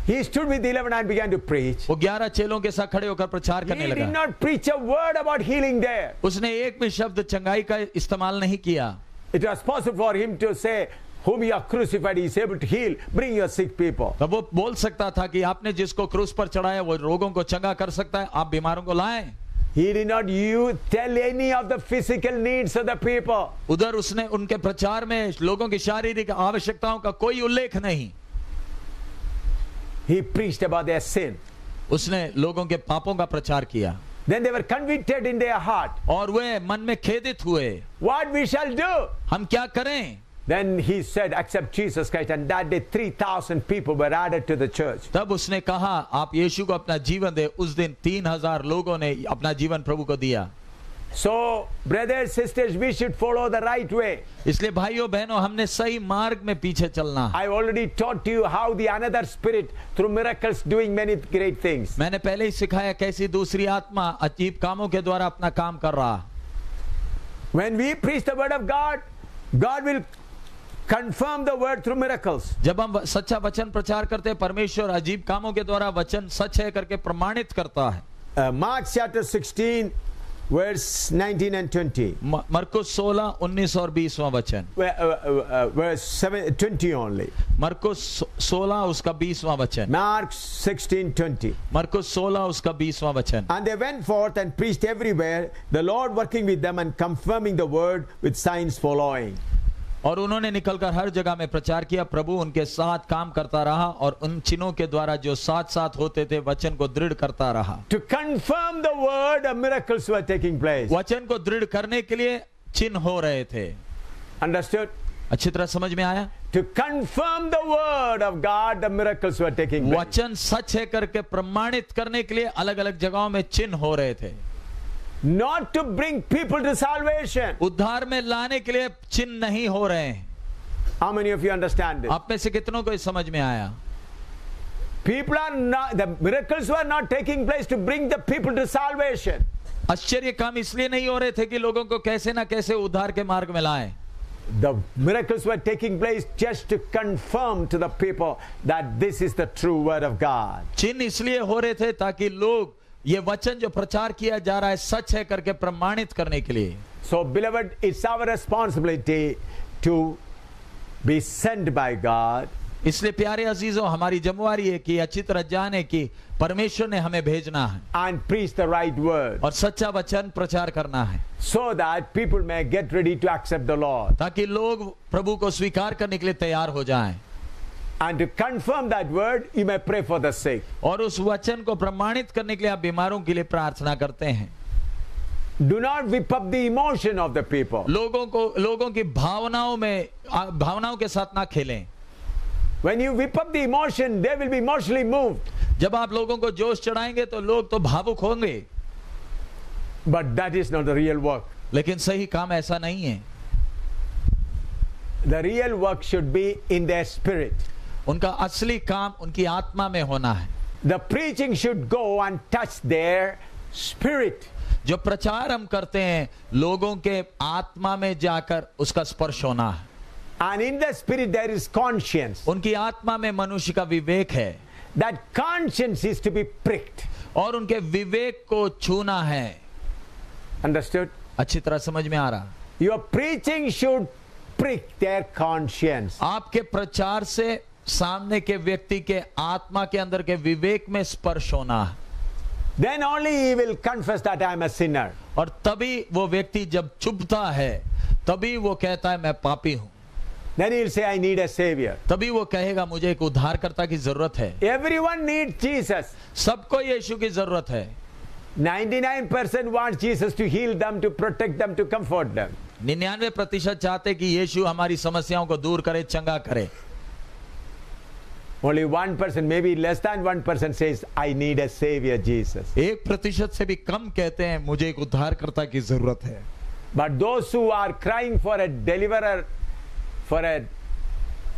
he stood with 11 and began to preach. वो 11 चेलों के साथ खड़े होकर प्रचार करने He लगा। did not preach a word about healing there. उसने एक भी शब्द चंगाई का इस्तेमाल नहीं किया। It was possible for him to say, whom you have crucified, he is able to heal. Bring your sick people. तब वो बोल सकता था कि आपने जिसको क्रूस पर चढ़ाया वो रोगों को चंगा कर सकता है, आप बीमारों को लाएं। He did not tell any of the physical needs of the people. उधर उसने उनके प्रचार में लोगों की शारीरिक आवश्यकताओं का कोई उल्लेख नहीं। He preached about their sin. उसने लोगों के पापों का प्रचार किया। Then they were convicted in their heart. और वे मन में खेदित हुए। What we shall do? हम क्या करें? Then he said, accept Jesus Christ, and that day 3,000 people were added to the church. तब उसने कहा आप यीशु को अपना जीवन दे। उस दिन 3,000 लोगों ने अपना जीवन प्रभु को दिया। So, brothers, sisters, we should follow the right way. इसलिए भाइयों बहनों हमने सही मार्ग में पीछे चलना। I already taught you how the another spirit through miracles doing many great things. मैंने पहले ही सिखाया कैसी दूसरी आत्मा अजीब कामों के द्वारा अपना काम कर रहा। When we preach the word of God, God will confirm the word through miracles. जब हम सच्चा वचन प्रचार करते हैं, परमेश्वर अजीब कामों के द्वारा वचन सच है करके प्रमाणित करता है। Mark chapter 16, verse 19 and 20. मरकुस 16, 19 और 20वां वचन। Verse 20 only. मरकुस 16 उसका 20वां वचन। Mark 16, 20. मरकुस 16 उसका 20वां वचन। And they went forth and preached everywhere, the Lord working with them and confirming the word with signs following. और उन्होंने निकलकर हर जगह में प्रचार किया, प्रभु उनके साथ काम करता रहा और उन चिन्हों के द्वारा जो साथ साथ होते थे वचन को दृढ़ करता रहा। To confirm the word, miracles were taking place. वचन को दृढ़ करने के लिए चिन्ह हो रहे थे। Understood? अच्छी तरह समझ में आया? To confirm the word of God, the miracles were taking place. वचन सच है करके प्रमाणित करने के लिए अलग अलग जगहों में चिन्ह हो रहे थे। Not to bring people to salvation. उद्धार में लाने के लिए चिन्ह नहीं हो रहे हैं। How many of you understand this? आप में से कितनों को समझ में आया? People are not, the miracles were not taking place to bring the people to salvation. आश्चर्य काम इसलिए नहीं हो रहे थे कि लोगों को कैसे ना कैसे उद्धार के मार्ग में लाएं। The miracles were taking place just to confirm to the people that this is the true word of God. चिन्ह इसलिए हो रहे थे ताकि लोग ये वचन जो प्रचार किया जा रहा है सच है करके प्रमाणित करने के लिए। So beloved, it's our responsibility to be sent by God. इसलिए प्यारे अजीजों, हमारी जिम्मेवारी है कि अच्छी तरह जाने कि परमेश्वर ने हमें भेजना है And preach the right word. और सच्चा वचन प्रचार करना है, So that people may get ready to accept the Lord. ताकि लोग प्रभु को स्वीकार करने के लिए तैयार हो जाएं। And to confirm that word, you may pray for the sick. और उस वचन को प्रमाणित करने के लिए आप बीमारों के लिए प्रार्थना करते हैं। Do not whip up the emotion of the people. लोगों की भावनाओं के साथ ना खेलें। When you whip up the emotion, they will be emotionally moved. जब आप लोगों को जोश चढ़ाएंगे तो लोग तो भावुक होंगे। But that is not the real work. लेकिन सही काम ऐसा नहीं है। The real work should be in their spirit. उनका असली काम उनकी आत्मा में होना है। The preaching should go and touch their spirit. जो प्रचार हम करते हैं लोगों के आत्मा में जाकर उसका स्पर्श होना है। And in the spirit there is conscience. उनकी आत्मा में मनुष्य का विवेक है। That conscience is to be pricked. और उनके विवेक को छूना है। Understood? अच्छी तरह समझ में आ रहा? Your preaching should prick their conscience. आपके प्रचार से सामने के व्यक्ति के आत्मा के अंदर के विवेक में स्पर्श होना है। Then only he will confess that I am a sinner. और तभी वो व्यक्ति जब चुभता है तभी वो कहता है मैं पापी हूं। Then he will say I need a savior. तभी वो कहेगा मुझे एक उद्धारकर्ता की जरूरत है। Everyone needs Jesus. सबको यीशु की जरूरत है। 99% wants Jesus to heal them, to protect them, to comfort them. 99% चाहते कि यीशु हमारी समस्याओं को दूर करे, चंगा करे। Only 1%, maybe less than 1% says, I need a savior, Jesus. 1% से भी कम कहते हैं मुझे एक उद्धारकर्ता की जरूरत है। But those who are crying for a deliverer, for a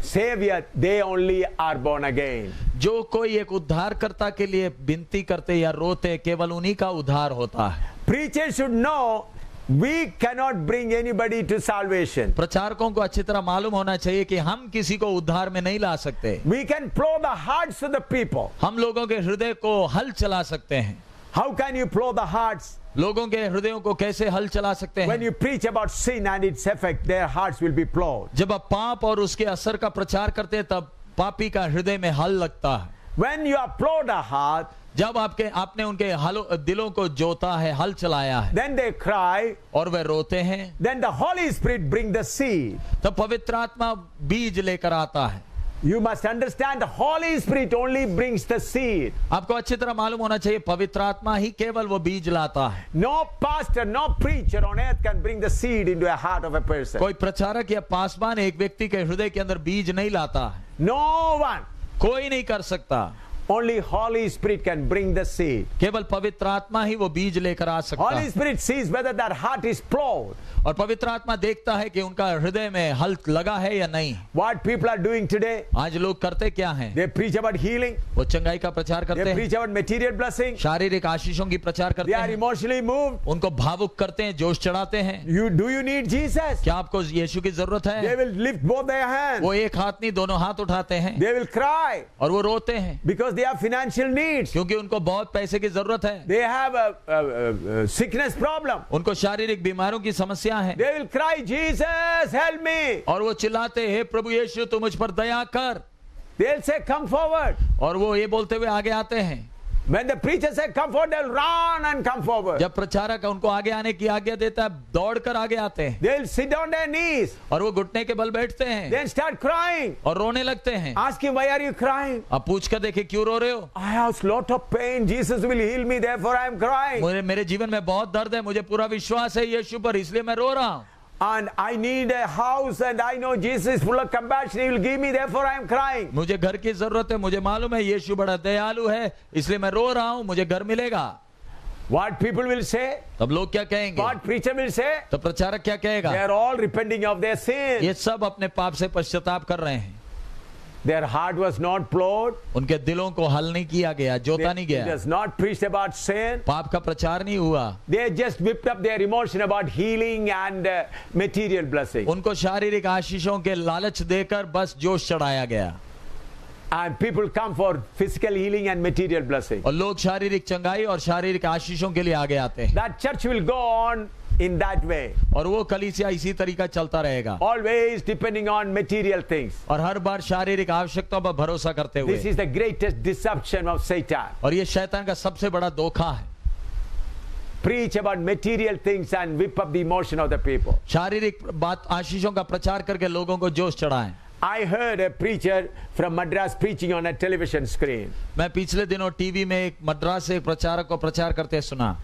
savior, they only are born again. जो कोई एक उद्धारकर्ता के लिए विनती करते या रोते केवल उन्हीं का उद्धार होता है। Preachers should know we cannot bring anybody to salvation. प्रचारकों को अच्छी तरह मालूम होना चाहिए कि हम किसी को उद्धार में नहीं ला सकते। We can plow the hearts of the people. हम लोगों के हृदय को हल चला सकते हैं। How can you plow the hearts? लोगों के हृदयों को कैसे हल चला सकते हैं? When you preach about sin and its effect, their hearts will be plowed. जब आप पाप और उसके असर का प्रचार करते हैं तब पापी का हृदय में हल लगता है। When you have plowed a heart, जब आपने उनके दिलों को जोता है, हल चलाया है, then they cry, और वे रोते हैं, then the Holy Spirit bring the seed. तब पवित्र आत्मा बीज लेकर आता है। You must understand the Holy Spirit only brings the seed. आपको अच्छी तरह मालूम होना चाहिए पवित्र आत्मा ही केवल वो बीज लाता है। No pastor, no preacher on earth can bring the seed into a heart of a person. कोई प्रचारक या पासवान एक व्यक्ति के हृदय के अंदर बीज नहीं लाता है। No one. कोई नहीं कर सकता। Only Holy Spirit can bring the seed. केवल पवित्र आत्मा ही वो बीज लेकर आ सकता Holy है। Spirit sees whether that heart is plowed. और पवित्र आत्मा देखता है कि उनका हृदय में हल लगा है या नहीं। What people are doing today, आज लोग करते क्या हैं? they preach about healing, वो चंगाई का प्रचार they करते हैं, preach about material blessing, शारीरिक आशीषों की प्रचार they करते are हैं, emotionally moved. उनको भावुक करते हैं, जोश चढ़ाते हैं। Do you need Jesus? क्या आपको यीशु की जरूरत They है? will lift both their hands. वो एक हाथ नहीं दोनों हाथ उठाते हैं They will cry और वो रोते हैं because they have financial needs. क्योंकि उनको बहुत पैसे की जरूरत है, They have a sickness problem. उनको शारीरिक बीमारों की समस्या है They will cry, Jesus, help me. और वो चिल्लाते हैं प्रभु यीशु तू मुझ पर दया कर। They'll say, come forward. और वो ये बोलते हुए आगे आते हैं। When the preacher says come forward, they'll run and come forward. जब प्रचारक उनको आगे आने की आज्ञा देता है दौड़कर आगे आते हैं They'll sit on their knees, और वो घुटने के बल बैठते हैं then start crying. और रोने लगते हैं। Ask him, why are you crying? अब पूछ कर देखे क्यों रो रहे हो? I have a lot of pain. Jesus will heal me, therefore I am crying. मेरे जीवन में बहुत दर्द है, मुझे पूरा विश्वास है यीशु पर, इसलिए मैं रो रहा हूँ। And I need a house, and I know Jesus is full of compassion. He will give me, therefore I am crying. मुझे घर की जरूरत है, मुझे मालूम है यीशु बड़ा दयालु है, इसलिए मैं रो रहा हूँ, मुझे घर मिलेगा। What people will say? तब लोग क्या कहेंगे? What preacher will say? तो प्रचारक क्या They कहेगा? are all repenting of their sin. ये सब अपने पाप से पश्चाताप कर रहे हैं, Their heart was not plowed. उनके दिलों को हल नहीं किया गया, जोता नहीं They गया, does not preach about sin. पाप का प्रचार नहीं हुआ। They just whipped up their emotion about healing and material blessing. उनको शारीरिक आशीषों के लालच देकर बस जोश चढ़ाया गया And people come for physical healing and material blessing. और लोग शारीरिक चंगाई और शारीरिक आशीषों के लिए आगे आते हैं That church will go on in that way. और वो कलीसिया इसी तरीका चलता रहेगा Always depending on material things. और हर बार शारीरिक आवश्यकताओं पर भरोसा करते This हुए। is the greatest deception of Satan. और ये शैतान का सबसे बड़ा धोखा है। Preach about material things and whip up the emotion of the people. शारीरिक बात आशीषों का प्रचार करके लोगों को जोश चढ़ाएं। I heard a preacher from Madras preaching on a television screen. मैं पिछले दिनों टीवी में एक मद्रास से एक प्रचारक को प्रचार करते सुना।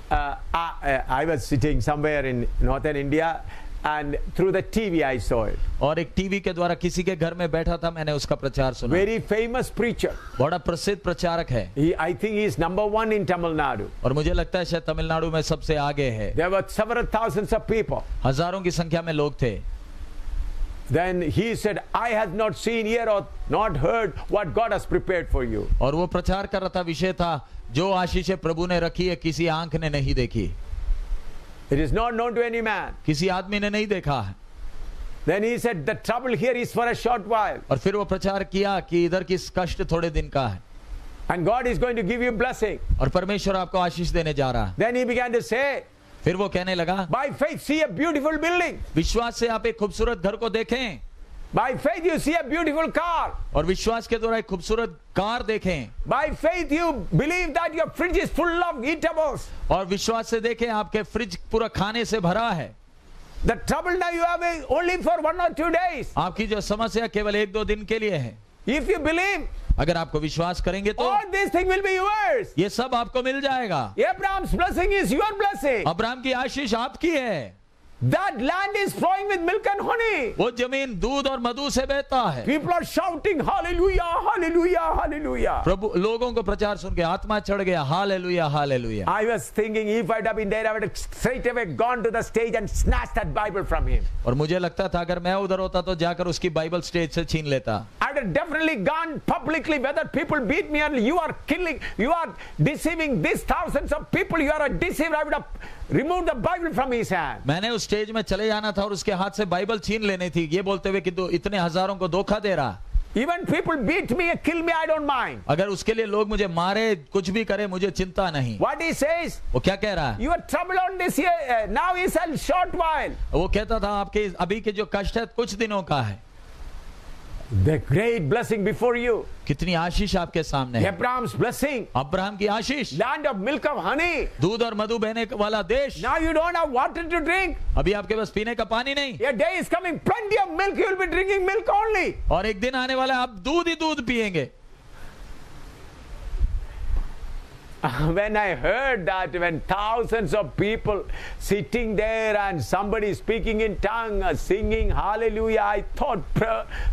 I was sitting somewhere in northern India, and through the TV I saw it. और एक टीवी के द्वारा किसी के घर में बैठा था, मैंने उसका प्रचार सुना। Very famous preacher. बड़ा प्रसिद्ध प्रचारक है I think he is number one in Tamil Nadu. और मुझे लगता है शायद तमिलनाडु में सबसे आगे है। There were several thousands of people. हजारों की संख्या में लोग थे। Then he said, I have not seen here or not heard what God has prepared for you. और वो प्रचार कर रहा था, विषय था जो आशीषें प्रभु ने रखी है किसी आंख ने नहीं देखी, It is not known to any man. किसी आदमी ने नहीं देखा है। Then he said, the trouble here is for a short while. और फिर वो प्रचार किया कि इधर की कष्ट थोड़े दिन का है And God is going to give you blessing. और परमेश्वर आपको आशीष देने जा रहा है। Then he began to say, फिर वो कहने लगा, by faith see a beautiful building. विश्वास से आप एक खूबसूरत घर को देखें By faith you see a beautiful car. और विश्वास के द्वारा एक खूबसूरत कार देखें By faith you believe that your fridge is full of eatables. और विश्वास से देखें आपके फ्रिज पूरा खाने से भरा है। The trouble now you have is only for 1 or 2 days. आपकी जो समस्या केवल 1-2 दिन के लिए है। If you believe, अगर आपको विश्वास करेंगे तो all these things will be yours. ये सब आपको मिल जाएगा। Abraham's blessing is your blessing. Abraham की आशीष आपकी है। That land is flowing with milk and honey. वो जमीन दूध और मधु से बहता है। People are shouting hallelujah, hallelujah, hallelujah. प्रभु लोगों को प्रचार सुन के आत्मा चढ़ गया, hallelujah hallelujah. I was thinking if I'd have been there, I would have straight away gone to the stage and snatched that Bible from him. और मुझे लगता था अगर मैं उधर होता तो जाकर उसकी बाइबल स्टेज से छीन लेता। I would have definitely gone publicly, whether people beat me or you are killing, you are deceiving these thousands of people, you are a deceiver. I would have removed the Bible from his hand. मैंने उस stage में चले जाना था और उसके हाथ से बाइबल छीन लेनी थी, ये बोलते हुए कि तू इतने हजारों को धोखा दे रहा। Even people beat me and kill me, I don't mind. अगर उसके लिए लोग मुझे मारे कुछ भी करे मुझे चिंता नहीं। What he says, वो क्या कह रहा है? your trouble on this year now is a short while. वो कहता था आपके अभी के जो कष्ट है कुछ दिनों का है। The great blessing before you. कितनी आशीष आपके सामने है। Abraham's blessing. अब्राहम की आशीष, Land of milk of honey. दूध और मधु बहने वाला देश। Now you don't have water to drink. अभी आपके पास पीने का पानी नहीं। A day is coming, plenty of milk, you will be drinking milk only. और एक दिन आने वाला है आप दूध ही दूध पिएंगे। When I heard that, when thousands of people sitting there and somebody speaking in tongue, singing hallelujah, I thought,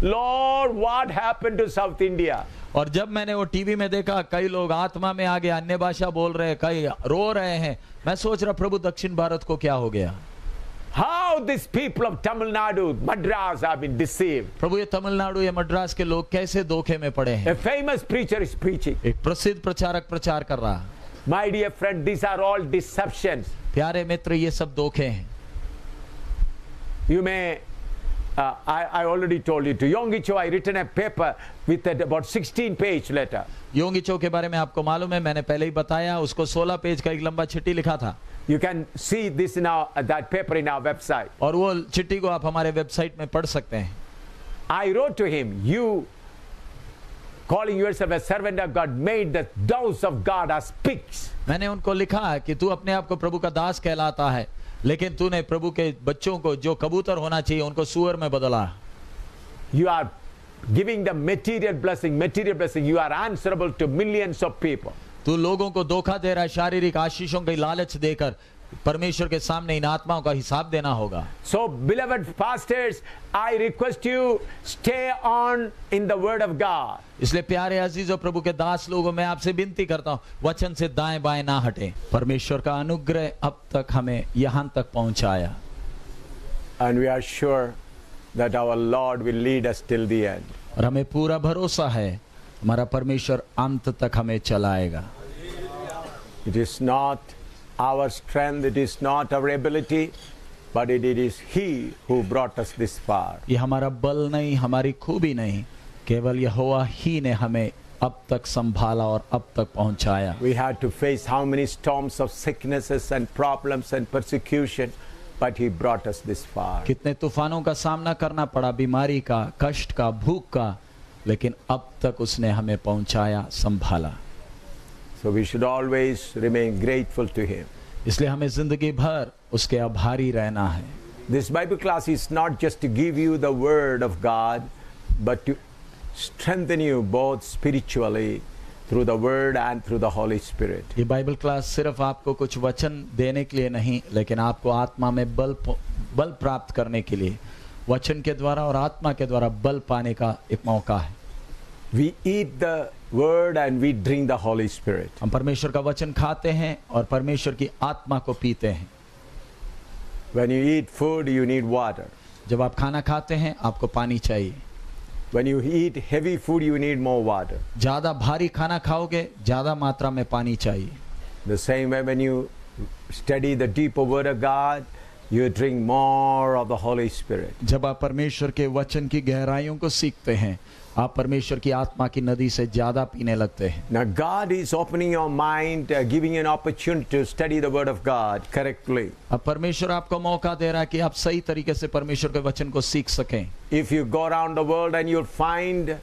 Lord, what happened to South India? और जब मैंने वो टीवी में देखा कई लोग आत्मा में आगे अन्य भाषा बोल रहे हैं, कई रो रहे हैं, मैं सोच रहा प्रभु दक्षिण भारत को क्या हो गया? How these people of Tamil Nadu, Madras have been deceived. प्रभु ये तमिलनाडु या मद्रास के लोग कैसे धोखे में पड़े हैं? A famous preacher is preaching. एक प्रसिद्ध प्रचारक प्रचार कर रहा। My dear friend, these are all deceptions. प्यारे मित्र, ये सब धोखे हैं। You may, I already told you, to Yonggi Cho I written a paper with about 16-page letter. योंगी चो के बारे में आपको मालूम है, मैंने पहले ही बताया, उसको 16 पेज का एक लंबा चिट्ठी लिखा था। You can see this in that paper in our website. और वो चिट्ठी को आप हमारे वेबसाइट में पढ़ सकते हैं। I wrote to him, you calling yourself a servant of God made the doves of God as pigs. मैंने उनको लिखा कि तू अपने आप को प्रभु का दास कहलाता है, लेकिन तूने प्रभु के बच्चों को जो कबूतर होना चाहिए उनको सूअर में बदला। You are giving the material blessing. You are answerable to millions of people. तू लोगों को धोखा दे रहा है, शारीरिक आशीषों की लालच देकर परमेश्वर के सामने इन आत्माओं का हिसाब देना होगा। So beloved pastors, I request you stay on in the word of God. इसलिए प्यारे अजीजों प्रभु के दास लोगों, मैं आपसे विनती करता हूँ, वचन से दाएं बाएं ना हटें। परमेश्वर का अनुग्रह अब तक हमें यहाँ तक पहुँचाया। And we are sure that our Lord will lead us till the end. और हमें पूरा भरोसा है हमारा परमेश्वर अंत तक हमें चलाएगा। It is not our strength, it is not our ability, but it is He who brought us this far. ये हमारा बल नहीं, हमारी खूबी नहीं, केवल यहोवा ही ने हमें अब तक संभाला और अब तक पहुंचाया। We had to face how many storms of sicknesses and problems and persecution, but He brought us this far. कितने तूफानों का सामना करना पड़ा, बीमारी का, कष्ट का, भूख का, लेकिन अब तक उसने हमें पहुंचाया, संभाला। So we should always remain grateful to Him. इसलिए हमें जिंदगी भर उसके आभारी रहना है। This Bible class is not just to give you the word of God, but to strengthen you both spiritually through the word and through the Holy Spirit. ये Bible class सिर्फ आपको कुछ वचन देने के लिए नहीं, लेकिन आपको आत्मा में बल प्राप्त करने के लिए वचन के द्वारा और आत्मा के द्वारा बल पाने का एक मौका है। We eat the word and we drink the Holy Spirit. हम परमेश्वर का वचन खाते हैं और परमेश्वर की आत्मा को पीते हैं। When you eat food, you need water. जब आप खाना खाते हैं आपको पानी चाहिए। When you eat heavy food, you need more water. ज्यादा भारी खाना खाओगे ज्यादा मात्रा में पानी चाहिए। The same way, when you study the deeper word of God, you drink more of the Holy Spirit. जब आप परमेश्वर के वचन की गहराइयों को सीखते हैं, आप परमेश्वर की आत्मा की नदी से ज्यादा पीने लगते हैं। Now God is opening your mind, giving you an opportunity to study the word of God correctly. अब परमेश्वर आपको मौका दे रहा है कि आप सही तरीके से परमेश्वर के वचन को सीख सकें। If you go around the world and you'll find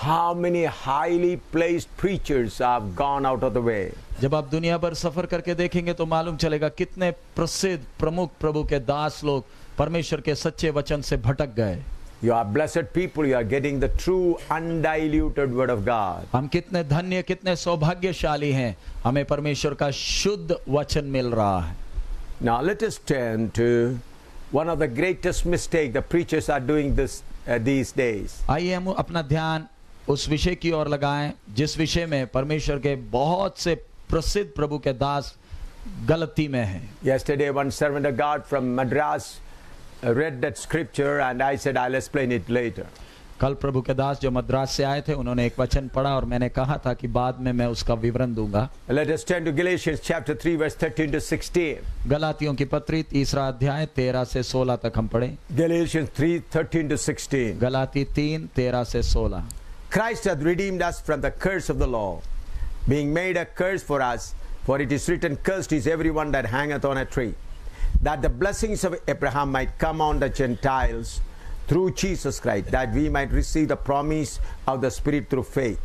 how many highly placed preachers have gone out of the way. जब आप दुनिया भर सफर करके देखेंगे तो मालूम चलेगा कितने प्रसिद्ध प्रमुख प्रभु के दास लोग परमेश्वर के सच्चे वचन से भटक गए। You are blessed people, you are getting the true undiluted word of God. हम कितने धन्य, कितने सौभाग्यशाली हैं, हमें परमेश्वर का शुद्ध वचन मिल रहा है। Now let us turn to one of the greatest mistakes the preachers are doing these days. आइए हम अपना ध्यान उस विषय की ओर लगाएं जिस विषय में परमेश्वर के बहुत से प्रसिद्ध प्रभु के दास गलती में हैं। Yesterday one servant of God from Madras read that scripture and I said I'll explain it later. कल प्रभु के दास जो मद्रास से आए थे उन्होंने एक वचन पढ़ा और मैंने कहा था कि बाद में मैं उसका विवरण दूंगा। Let us turn to Galatians chapter 3 verse 13 to 16. गलातियों की पत्री 3 अध्याय 13 से 16 तक हम पढ़ें। Galatians 3:13 to 16. गलाती 3:13 से 16। Christ hath redeemed us from the curse of the law, being made a curse for us, for it is written, cursed is everyone that hangeth on a tree, that the blessings of Abraham might come on the Gentiles through Jesus Christ, that we might receive the promise of the Spirit through faith.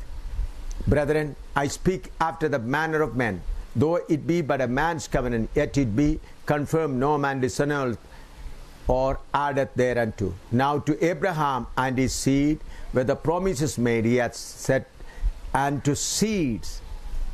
Brethren, I speak after the manner of men, though it be but a man's covenant, yet it be confirmed, no man disannulleth or addeth thereunto. Now to Abraham and his seed, where the promise is made, he hath said, and to seeds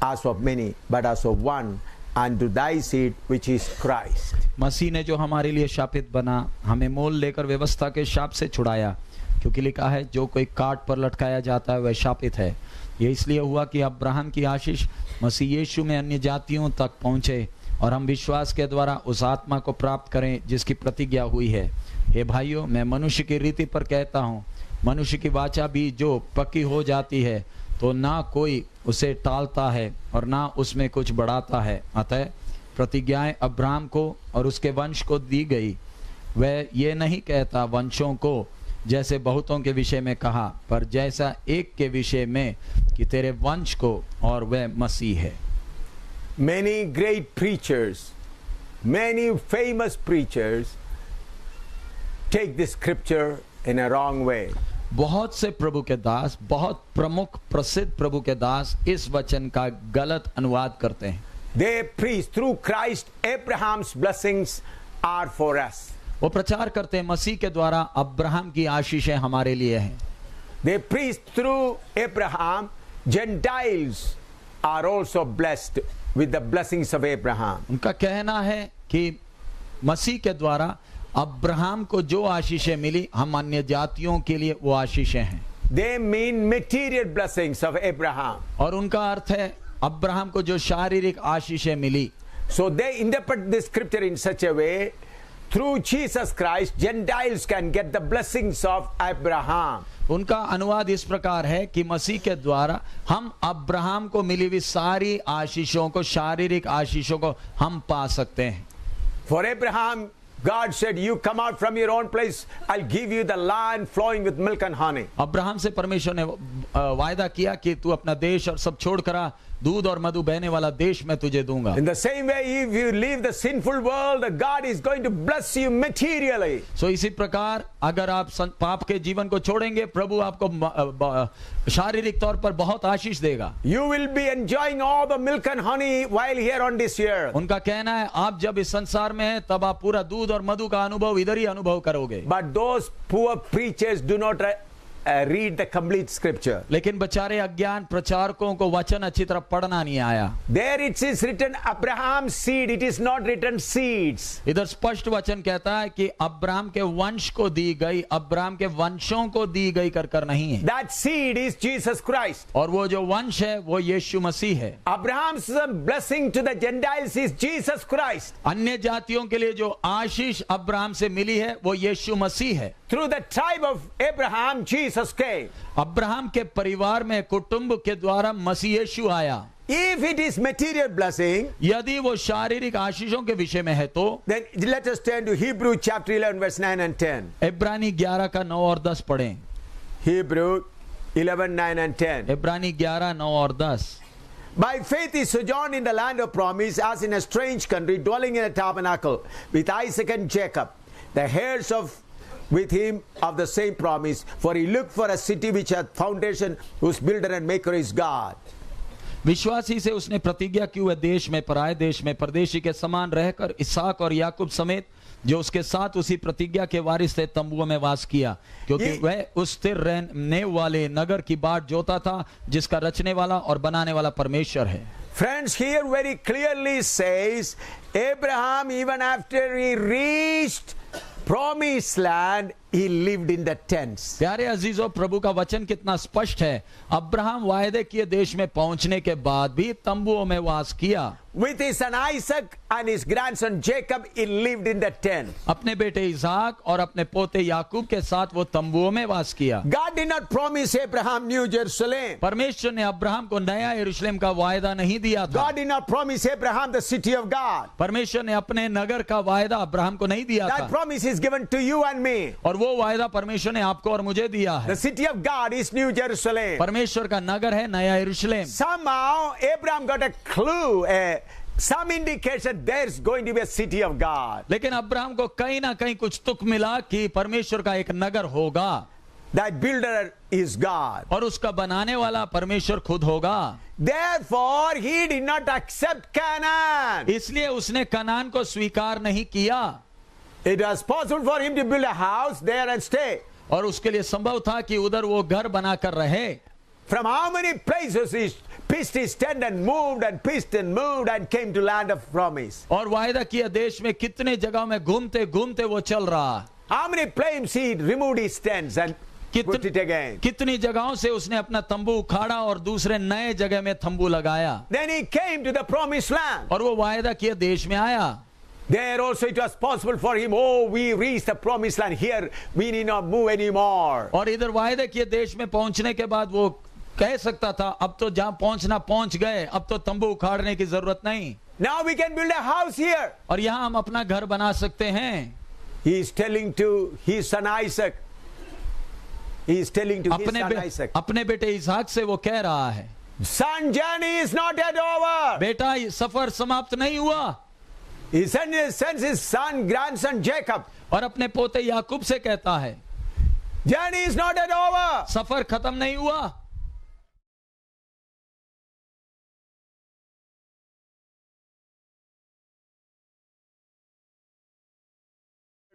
as of many, but as of one, and to thy seed, which is Christ. मसीह ने जो हमारे लिए शापित बना, हमें मोल लेकर व्यवस्था के शाप से छुड़ाया, क्योंकि लिखा है जो कोई काट पर लटकाया जाता है वह शापित है। ये इसलिए हुआ कि अब्राहम की आशीष मसीह यीशु में अन्य जातियों तक पहुँचे और हम विश्वास के द्वारा उस आत्मा को प्राप्त करें जिसकी प्रतिज्ञा हुई है। हे भाइयों, मैं मनुष्य की रीति पर कहता हूँ, मनुष्य की वाचा भी जो पक्की हो जाती है तो ना कोई उसे टालता है और ना उसमें कुछ बढ़ाता है। अतः प्रतिज्ञाएं अब्राहम को और उसके वंश को दी गई। वह ये नहीं कहता वंशों को जैसे बहुतों के विषय में कहा, पर जैसा एक के विषय में कि तेरे वंश को, और वह मसीह है। Many great preachers, many famous preachers take this scripture in a wrong way. बहुत से प्रभु के दास, बहुत प्रमुख प्रसिद्ध प्रभु के दास इस वचन का गलत अनुवाद करते हैं। They preach through Christ, Abraham's blessings are for us. वो प्रचार करते हैं मसीह के द्वारा अब्राहम की आशीषें हमारे लिए हैं। They preach through Abraham, Gentiles are also blessed with the blessings of Abraham. उनका कहना है कि मसीह के द्वारा अब्राहम को जो आशीषें मिली, हम अन्य जातियों के लिए वो आशीषें हैं। They mean material blessings of Abraham. और उनका अर्थ है अब्राहम को जो शारीरिक आशीषें मिली। So they interpret this scripture in such a way, through Jesus Christ, Gentiles can get the blessings of Abraham. उनका अनुवाद इस प्रकार है कि मसीह के द्वारा हम अब्राहम को मिली हुई सारी आशीषों को, शारीरिक आशीषों को हम पा सकते हैं। For Abraham, God said, you come out from your own place, I'll give you the land flowing with milk and honey. Abraham से परमेश्वर ने वायदा किया कि तू अपना देश और सब छोड़कर आ, दूध और मधु बहने वाला देश मैं तुझे दूंगा। In the same way, if you leave the sinful world, God is going to bless you materially. So इसी प्रकार अगर आप पाप के जीवन को छोड़ेंगे, प्रभु आपको शारीरिक तौर पर बहुत आशीष देगा। You will be enjoying all the milk and honey while here on this earth. उनका कहना है आप जब इस संसार में हैं तब आप पूरा दूध और मधु का अनुभव इधर ही अनुभव करोगे। But those poor preachers do not read the complete scripture. लेकिन बेचारे अज्ञान प्रचारकों को वचन अच्छी तरह पढ़ना नहीं आया। There it is written Abraham's seed, it is not written seeds. इधर स्पष्ट वचन कहता है कि अब्राहम के वंश को दी गई, अब्राहम के वंशों को दी गई कर नहीं है। That seed is Jesus Christ. और वो जो वंश है वो यीशु मसीह है। Abraham's blessing to the Gentiles is Jesus Christ. अन्य जातियों के लिए जो आशीष अब्राहम से मिली है वो यीशु मसीह है। Through the tribe of Abraham, Jesus came. Abraham के परिवार में, कुटुंब के द्वारा मसीह यीशु आया। If it is material blessing, यदि वो शारीरिक आशीषों के विषय में है तो then let us turn to Hebrew chapter 11 verse 9 and 10. इब्रानी 11 का 9 और 10 पढ़ें। Hebrew 11, 9 and 10. इब्रानी 11, 9 और 10। By faith he sojourned in the land of promise, as in a strange country, dwelling in a tabernacle with Isaac and Jacob, the heirs with him of the same promise. For he looked for a city which hath foundation, whose builder and maker is God. विश्वासी से उसने प्रतिज्ञा की हुए देश में, पराये देश में परदेशी के समान रहकर इसहाक और याकूब समेत जो उसके साथ उसी प्रतिज्ञा के वारिस थे तंबुओं में वास किया, क्योंकि वह उस स्थिर रहने वाले नगर की बाट जोता था जिसका रचने वाला और बनाने वाला परमेश्वर है। Friends, here very clearly says Abraham, even after he reached promised land, he lived in the tents. प्यारे अजीजों, प्रभु का वचन कितना स्पष्ट है। अब्राहम वायदे किए देश में पहुंचने के बाद भी तंबुओं में वास किया। With his son Isaac and his grandson Jacob, he lived in the tent. अपने बेटे इसाक और अपने पोते याकूब के साथ वो तंबुओं में वास किया। God did not promise Abraham New Jerusalem. परमेश्वर ने अब्राहम को नया यरूशलेम का वायदा नहीं दिया था। God did not promise Abraham the city of God. परमेश्वर ने अपने नगर का वायदा अब्राहम को नहीं दिया था। That promise is given to you and me. और वो वायदा परमेश्वर ने आपको और मुझे दिया है। The city of God is New Jerusalem. परमेश्वर का नगर है नया यरूशलेम। Somehow Abraham got a clue, some indication there's going to be a city of God. लेकिन अब्राहम को कहीं ना कहीं कुछ तुक मिला कि परमेश्वर का एक नगर होगा। That builder is God. और उसका बनाने वाला परमेश्वर खुद होगा। Therefore he did not accept Canaan. इसलिए उसने कनान को स्वीकार नहीं किया। It was possible for him to build a house there and stay. और उसके लिए संभव था कि उधर वो घर बनाकर रहे। From how many places is pitched his tent and moved and pitched and moved and came to land of promise. और वायदा किया देश में कितने जगह में घूमते घूमते वो चल रहा। How many times he removed his tents and put it again? कितनी जगहों से उसने अपना तंबू उखाड़ा और दूसरे नए जगह में तंबू लगाया। Then he came to the promised land. और वो वायदा किया देश में आया। There also it was possible for him, oh, we reached the promised land, here we need not move anymore. और इधर वायदा किए देश में पहुंचने के बाद वो कह सकता था अब तो जहां पहुंचना पहुंच गए, अब तो तंबू उखाड़ने की जरूरत नहीं। Now we can build a house here. और यहां हम अपना घर बना सकते हैं। He is telling to his son Isaac. He is telling to his son Isaac. अपने बेटे इसहाक से वो कह रहा है, Son, journey is not yet over. बेटा ये सफर समाप्त नहीं हुआ। He sends his son, grandson Jacob. और अपने पोते याकूब से कहता है, Journey is not yet over. सफर खत्म नहीं हुआ।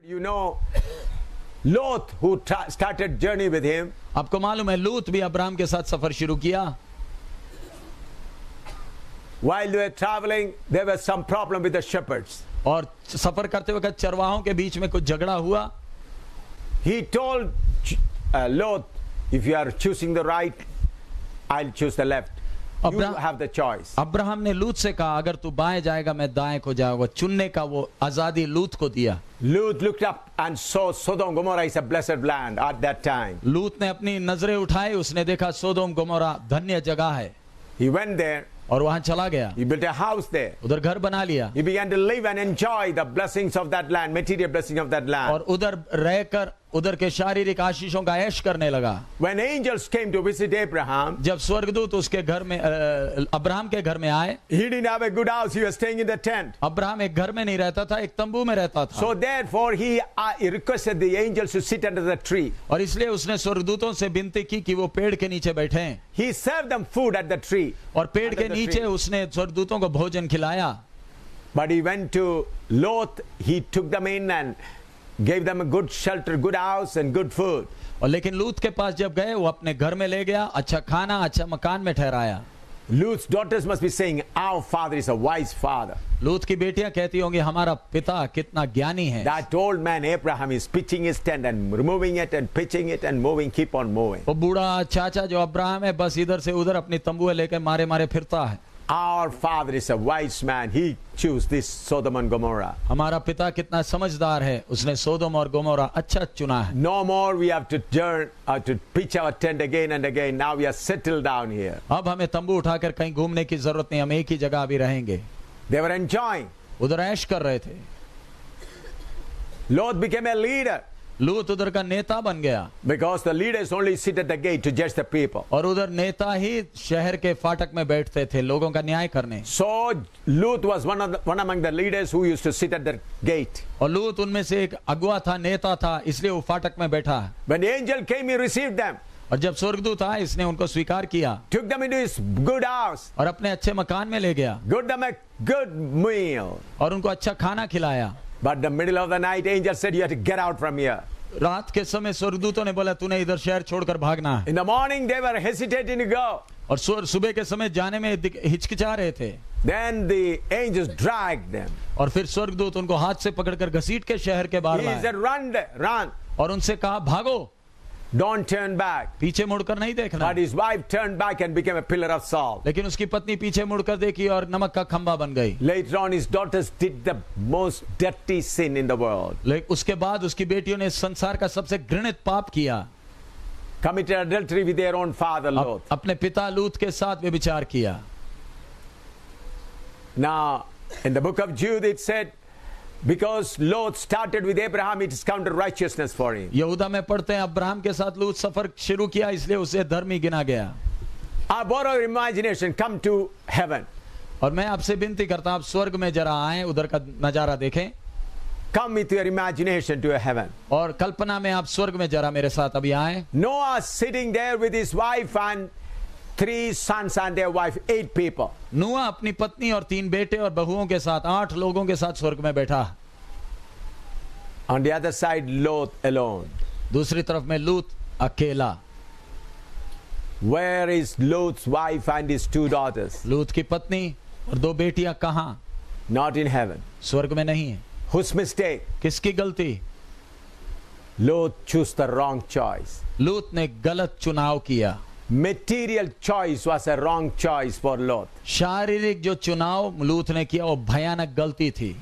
You know, Lot, who started journey with him, आपको मालूम है लूत भी अब्राहम के साथ सफर शुरू किया। while they were traveling, there was some problem with the shepherds. और सफर करते वक्त चरवाहों के बीच में कुछ झगड़ा हुआ। He told Lot, if you are choosing the right, I'll choose the left. You have the choice. Abraham ने लूत से कहा अगर तू बाएं जाएगा मैं दाएं को जाऊंगा, चुनने का वो आजादी लूत को दिया। Lot looked up and saw Sodom Gomorrah is a blessed land at that time. लूत ने अपनी नजरें उठाई, उसने देखा सोदोम गोमोरा धन्य जगह है। He went there. और वहां चला गया। He built a house there. उधर घर बना लिया। He began to live and enjoy the blessings of that land, material blessing of that land. और उधर रहकर उधर के शारीरिक आशीषों का ऐश करने लगा। When angels came to visit Abraham, जब स्वर्गदूत उसके घर में अब्राहम के घर में आए, he didn't have a good house. He was staying in the tent. Abraham एक घर में नहीं रहता था, एक तंबू में रहता था। So therefore he requested the angels to sit under the tree. और इसलिए उसने स्वर्गदूतों से विनती की कि वो पेड़ के नीचे बैठें। He served them food at the tree. और पेड़ के नीचे उसने स्वर्गदूतों को भोजन खिलाया। But he went to Lot. He took them in and gave them a good shelter, good house and good food. और लेकिन लूत के पास जब गए वो अपने घर में ले गया, अच्छा खाना अच्छा मकान में ठहराया। Lut's daughters must be saying, our father is a wise father. लूत की बेटियां कहती होंगी हमारा पिता कितना ज्ञानी है। That old man Abraham is pitching his tent and removing it and pitching it and moving, keep on moving. वो बूढ़ा चाचा जो अब्राहम है बस इधर से उधर अपनी तंबुएं लेकर मारे मारे फिरता है। Our father is a wise man. He chose this Sodom and Gomorrah. हमारा पिता कितना समझदार है, उसने सोदोम और गोमोरा अच्छा चुना है। No more we have to turn to pitch our tent again and again. Now we are settled down here. अब हमें तंबू उठाकर कहीं घूमने की जरूरत नहीं, हम एक ही जगह अभी रहेंगे। They were enjoying. उधर ऐश कर रहे थे। Lot became a leader. लूत उधर का नेता बन गया। Because the leaders only sit at the gate to judge the people. और उधर नेता ही शहर के फाटक में बैठते थे लोगों का न्याय करने। So Lot was one among the leaders who used to sit at the gate. और लूत उनमें से एक अगुआ था, नेता था, इसलिए वो फाटक में बैठा। When the angel came, he received them. और जब स्वर्गदूत आए इसने उनको स्वीकार किया। Took them into his good house. और अपने अच्छे मकान में ले गया। Gave them a good meal. और उनको अच्छा खाना खिलाया। But the middle of the night, angel said, you have to get out from here. रात के समय स्वर्गदूतों ने बोला तूने इधर शहर छोड़कर भागना है। In the morning, they were hesitating to go. और सुबह के समय जाने में हिचकिचा रहे थे। Then the angels dragged them. और फिर स्वर्गदूत उनको हाथ से पकड़कर घसीट के शहर के बाहर He लाए। said, run. और उनसे कहा भागो, Don't turn back. पीछे मुड़कर नहीं देखना। But his wife turned back and became a pillar of salt. लेकिन उसकी पत्नी पीछे मुड़कर देखी और नमक का खंबा बन गई। Later on, his daughters did the most dirty sin in the world. लेकिन उसके बाद उसकी बेटियों ने संसार का सबसे घृणित पाप किया। Committed adultery with their own father, Lot. अपने पिता लूत के साथ व्यभिचार किया। Now, in the book of Jude, it said, because Lot started with Abraham, it is counted righteousness for him. यहूदा में पढ़ते हैं अब्राहम के साथ लूत सफर शुरू किया इसलिए उसे धर्मी गिना गया। I borrow your imagination, come to heaven. और मैं आपसे विनती करता हूं आप स्वर्ग में जरा आएं, उधर का नजारा देखें। Come with your imagination to heaven. और कल्पना में आप स्वर्ग में जरा मेरे साथ अभी आएं। Noah sitting there with his wife and 3 sons and their wife, 8 people. नूह अपनी पत्नी और 3 बेटे और बहुओं के साथ 8 लोगों के साथ स्वर्ग में बैठा। On the other side, Lot alone. दूसरी तरफ में लूत अकेला। Where is Lot's wife and his 2 daughters? लूत की पत्नी और 2 बेटियां कहाँ? Not in heaven. स्वर्ग में नहीं है। Whose mistake? किसकी गलती? Lot chose the wrong choice. लूत ने गलत चुनाव किया। Material choice was a wrong choice for Lot. शारीरिक जो चुनाव लूत ने किया वो भयानक गलती थी।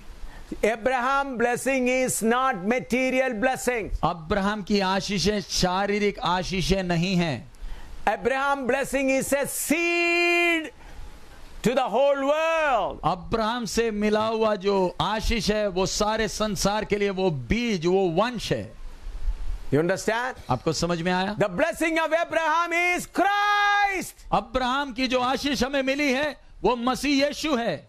Abraham blessing is not material blessing. Abraham की आशीषें शारीरिक आशीषें नहीं हैं। Abraham blessing is a seed to the whole world. Abraham से मिला हुआ जो आशीष है वो सारे संसार के लिए वो बीज, वो वंश है। You understand? आपको समझ में आया? The blessing of Abraham is Christ. Abraham की जो आशीष हमें मिली है वो मसीह यीशु है।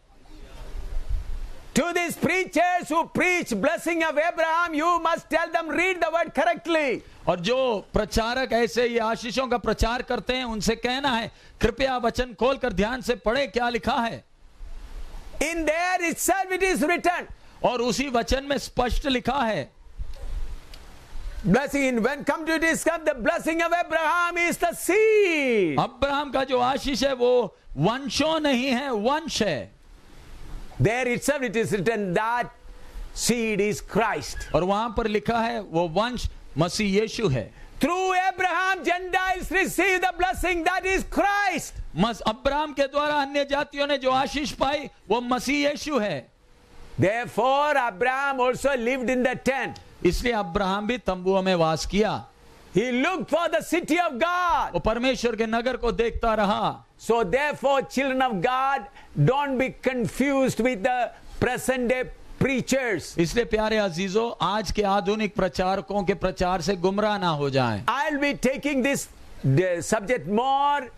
To these preachers who preach blessing of Abraham, you must tell them read the word correctly. और जो प्रचारक ऐसे ये आशीषों का प्रचार करते हैं उनसे कहना है कृपया वचन खोलकर ध्यान से पढ़े क्या लिखा है। In there itself it is written. और उसी वचन में स्पष्ट लिखा है। Blessing, when come to discuss the blessing of Abraham is the seed. Abraham का जो आशीष है वो वंशों नहीं है, वंश है। There itself it is written that seed is Christ. और वहां पर लिखा है वो वंश मसीह यीशु है। Through Abraham, Gentiles receive the blessing that is Christ. Abraham के द्वारा अन्य जातियों ने जो आशीष पाई वो मसीह यीशु है। Therefore, Abraham also lived in the tent. इसलिए अब्राहम भी तंबुओं में वास किया। He looked for the city of God. वो परमेश्वर के नगर को देखता रहा। So therefore, children of God, don't be confused with the present day preachers. इसलिए प्यारे अजीजों, आज के आधुनिक प्रचारकों के प्रचार से गुमराह ना हो जाएं। I'll be taking this subject more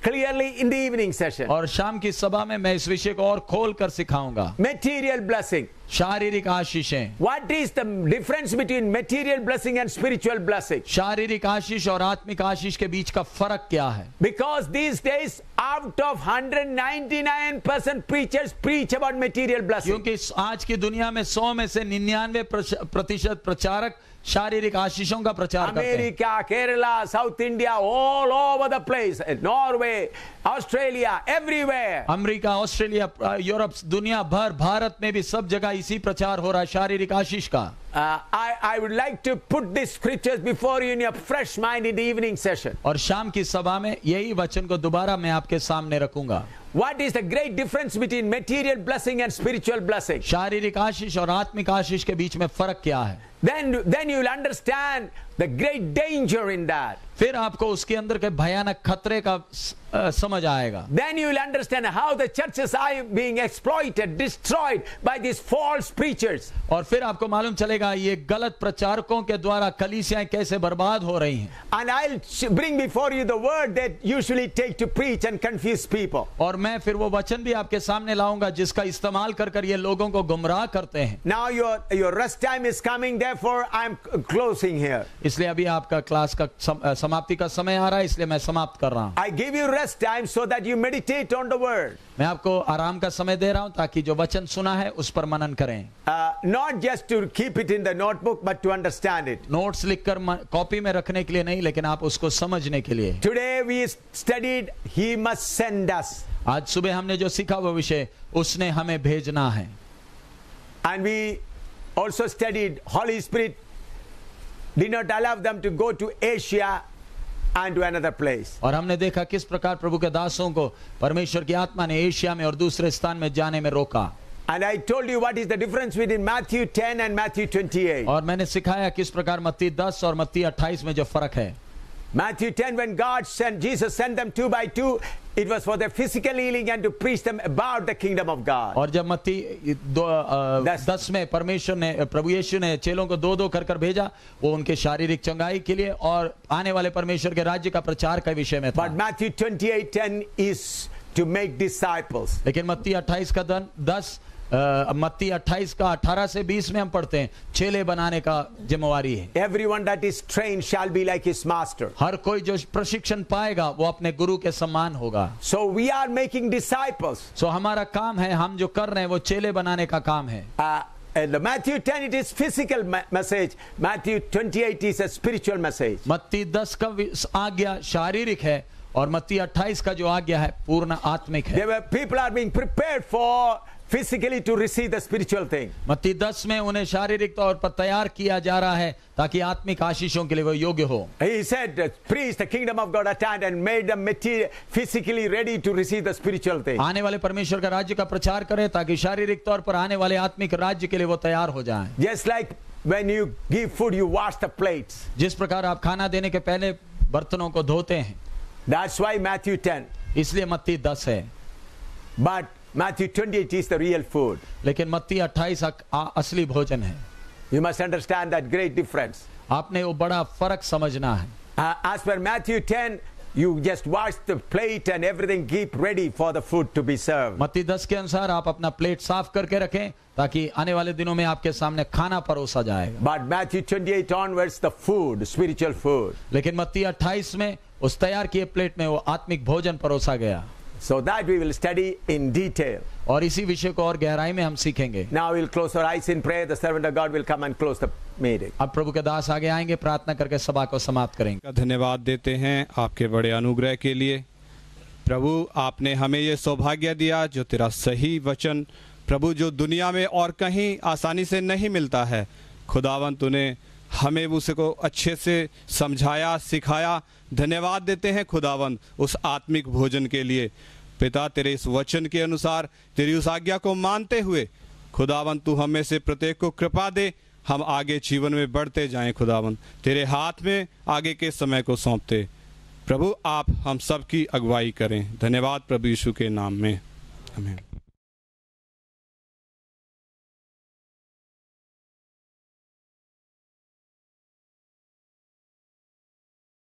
clearly in the evening session. और शाम की सभा में मैं इस विषय को और खोल कर सिखाऊंगा। Material blessing. शारीरिक आशीषें। What is the difference between material blessing and spiritual blessing? शारीरिक आशीष और आत्मिक आशीष के बीच का फर्क क्या है? Because these days, out of 199% preachers preach about material blessing. क्योंकि आज की दुनिया में 100 में से 99% प्रचारक शारीरिक आशीषों का प्रचार करते हैं। America, Kerala, South India, all over the place, Norway, Australia, everywhere. America, Australia, Europe, दुनिया भर, भारत में भी सब जगह इसी प्रचार हो रहा है शारीरिक आशीष का। I would like to put these scriptures before you in your fresh mind in the evening session. और शाम की सभा में यही वचन को दोबारा मैं आपके सामने रखूंगा। What is the great difference between material blessing and spiritual blessing? शारीरिक आशीष और आत्मिक आशीष के बीच में फर्क क्या है? Then you will understand the great danger in that. फिर आपको उसके अंदर के भयानक खतरे का समझ आएगा। Then you will understand how the churches are being exploited, destroyed by these false preachers. और फिर आपको मालूम चलेगा ये गलत प्रचारकों के द्वारा कलीसियाएं कैसे बर्बाद हो रही हैं। And I'll bring before you the word that usually take to preach and confuse people. और मैं फिर वो वचन भी आपके सामने लाऊंगा जिसका इस्तेमाल कर कर ये लोगों को गुमराह करते हैं। Now your rest time is coming, therefore I'm closing here. इसलिए अभी आपका क्लास का समाप्ति का समय आ रहा है, इसलिए मैं समाप्त कर रहा हूँ। I give you rest time so that you meditate on the word. मैं आपको आराम का समय दे रहा हूँ ताकि जो वचन सुना है उस पर मनन करें। Not just to keep it in the notebook, but to understand it. Notes लिखकर कॉपी में रखने के लिए नहीं, लेकिन आप उसको समझने के लिए। Today we studied, He must send us. आज सुबह हमने जो सीखा वो विषय, उसने हमें भेजना है। And we also studied, Holy Spirit did not allow them to go to Asia and to another place. और हमने देखा किस प्रकार प्रभु के दासों को परमेश्वर की आत्मा ने एशिया में और दूसरे स्थान में जाने में रोका। And I told you what is the difference between Matthew 10 and Matthew 28. और मैंने सिखाया किस प्रकार मत्ती 10 और मत्ती 28 में जो फर्क है। Matthew 10, when Jesus sent them 2 by 2, it was for their physical healing and to preach them about the kingdom of God. और जब मत्ती 10 में परमेश्वर ने, प्रभु यीशु ने चेलों को 2-2 कर कर भेजा, वो उनके शारीरिक चंगाई के लिए और आने वाले परमेश्वर के राज्य का प्रचार के विषय में था। But Matthew 28:10 is to make disciples. लेकिन मत्ती 28 का 10 मत्ती 28 का 18 से 20 में हम पढ़ते हैं चेले बनाने का जिम्मेवारी है। Everyone that is trained shall be like his master. हर कोई जो प्रशिक्षण पाएगा वो अपने गुरु के समान होगा। So we are making disciples. हमारा काम है, हम जो कर रहे हैं वो चेले बनाने का काम है। And Matthew 10 it is physical message. Matthew 28 is a spiritual message. मत्ती 10 का आज्ञा शारीरिक है और मत्ती 28 का जो आज्ञा है पूर्ण आत्मिक है। There were people are being prepared for physically to receive the spiritual thing. मत्ती 10 में उन्हें शारीरिक तौर पर तैयार किया जा रहा है ताकि आत्मिक आशीषों के लिए वो योग्य हो। He said, preach the kingdom of God at hand and made them physically ready to receive the spiritual thing. आने वाले परमेश्वर का राज्य का प्रचार करें ताकि शारीरिक तौर पर आने वाले आत्मिक राज्य के लिए वो तैयार हो जाएं। Just like when you give food, you wash the plates. जिस प्रकार आप खाना देने के पहले बर्तनों को धोते हैं, That's why Matthew 10. इसलिए मत्ती 10 है। But Matthew 28 is the real food. लेकिन मत्ती 28 असली भोजन है। You must understand that great difference. आपने वो बड़ा फर्क समझना है। As per Matthew 10, you just wash the plate and everything, keep ready for the food to be served. मत्ती 10 के अनुसार आप अपना प्लेट साफ करके रखें ताकि आने वाले दिनों में आपके सामने खाना परोसा जाएगा। But Matthew 28 onwards, the food, spiritual food. लेकिन मत्ती 28 में उस तैयार किए प्लेट में वो आत्मिक भोजन परोसा गया। So that we will study in detail. और इसी विषय को और गहराई में हम सीखेंगे। Now we'll close our eyes in prayer. The servant of God will come and close the meeting. अब प्रभु के दास आगे आएंगे, प्रार्थना करके सभा को समाप्त करेंगे। धन्यवाद देते हैं आपके बड़े अनुग्रह के लिए। प्रभु, आपने हमें ये सौभाग्य दिया जो तेरा सही वचन, प्रभु, जो दुनिया में और कहीं आसानी से नहीं मिलता है, खुदावंत तूने हमें उसको अच्छे से समझाया, सिखाया। धन्यवाद देते हैं खुदावंत उस आत्मिक भोजन के लिए। पिता, तेरे इस वचन के अनुसार तेरी उस आज्ञा को मानते हुए खुदावंत तू हमें से प्रत्येक को कृपा दे, हम आगे जीवन में बढ़ते जाएं। खुदावंत तेरे हाथ में आगे के समय को सौंपते, प्रभु आप हम सब की अगुवाई करें। धन्यवाद प्रभु यीशु के नाम में, आमीन।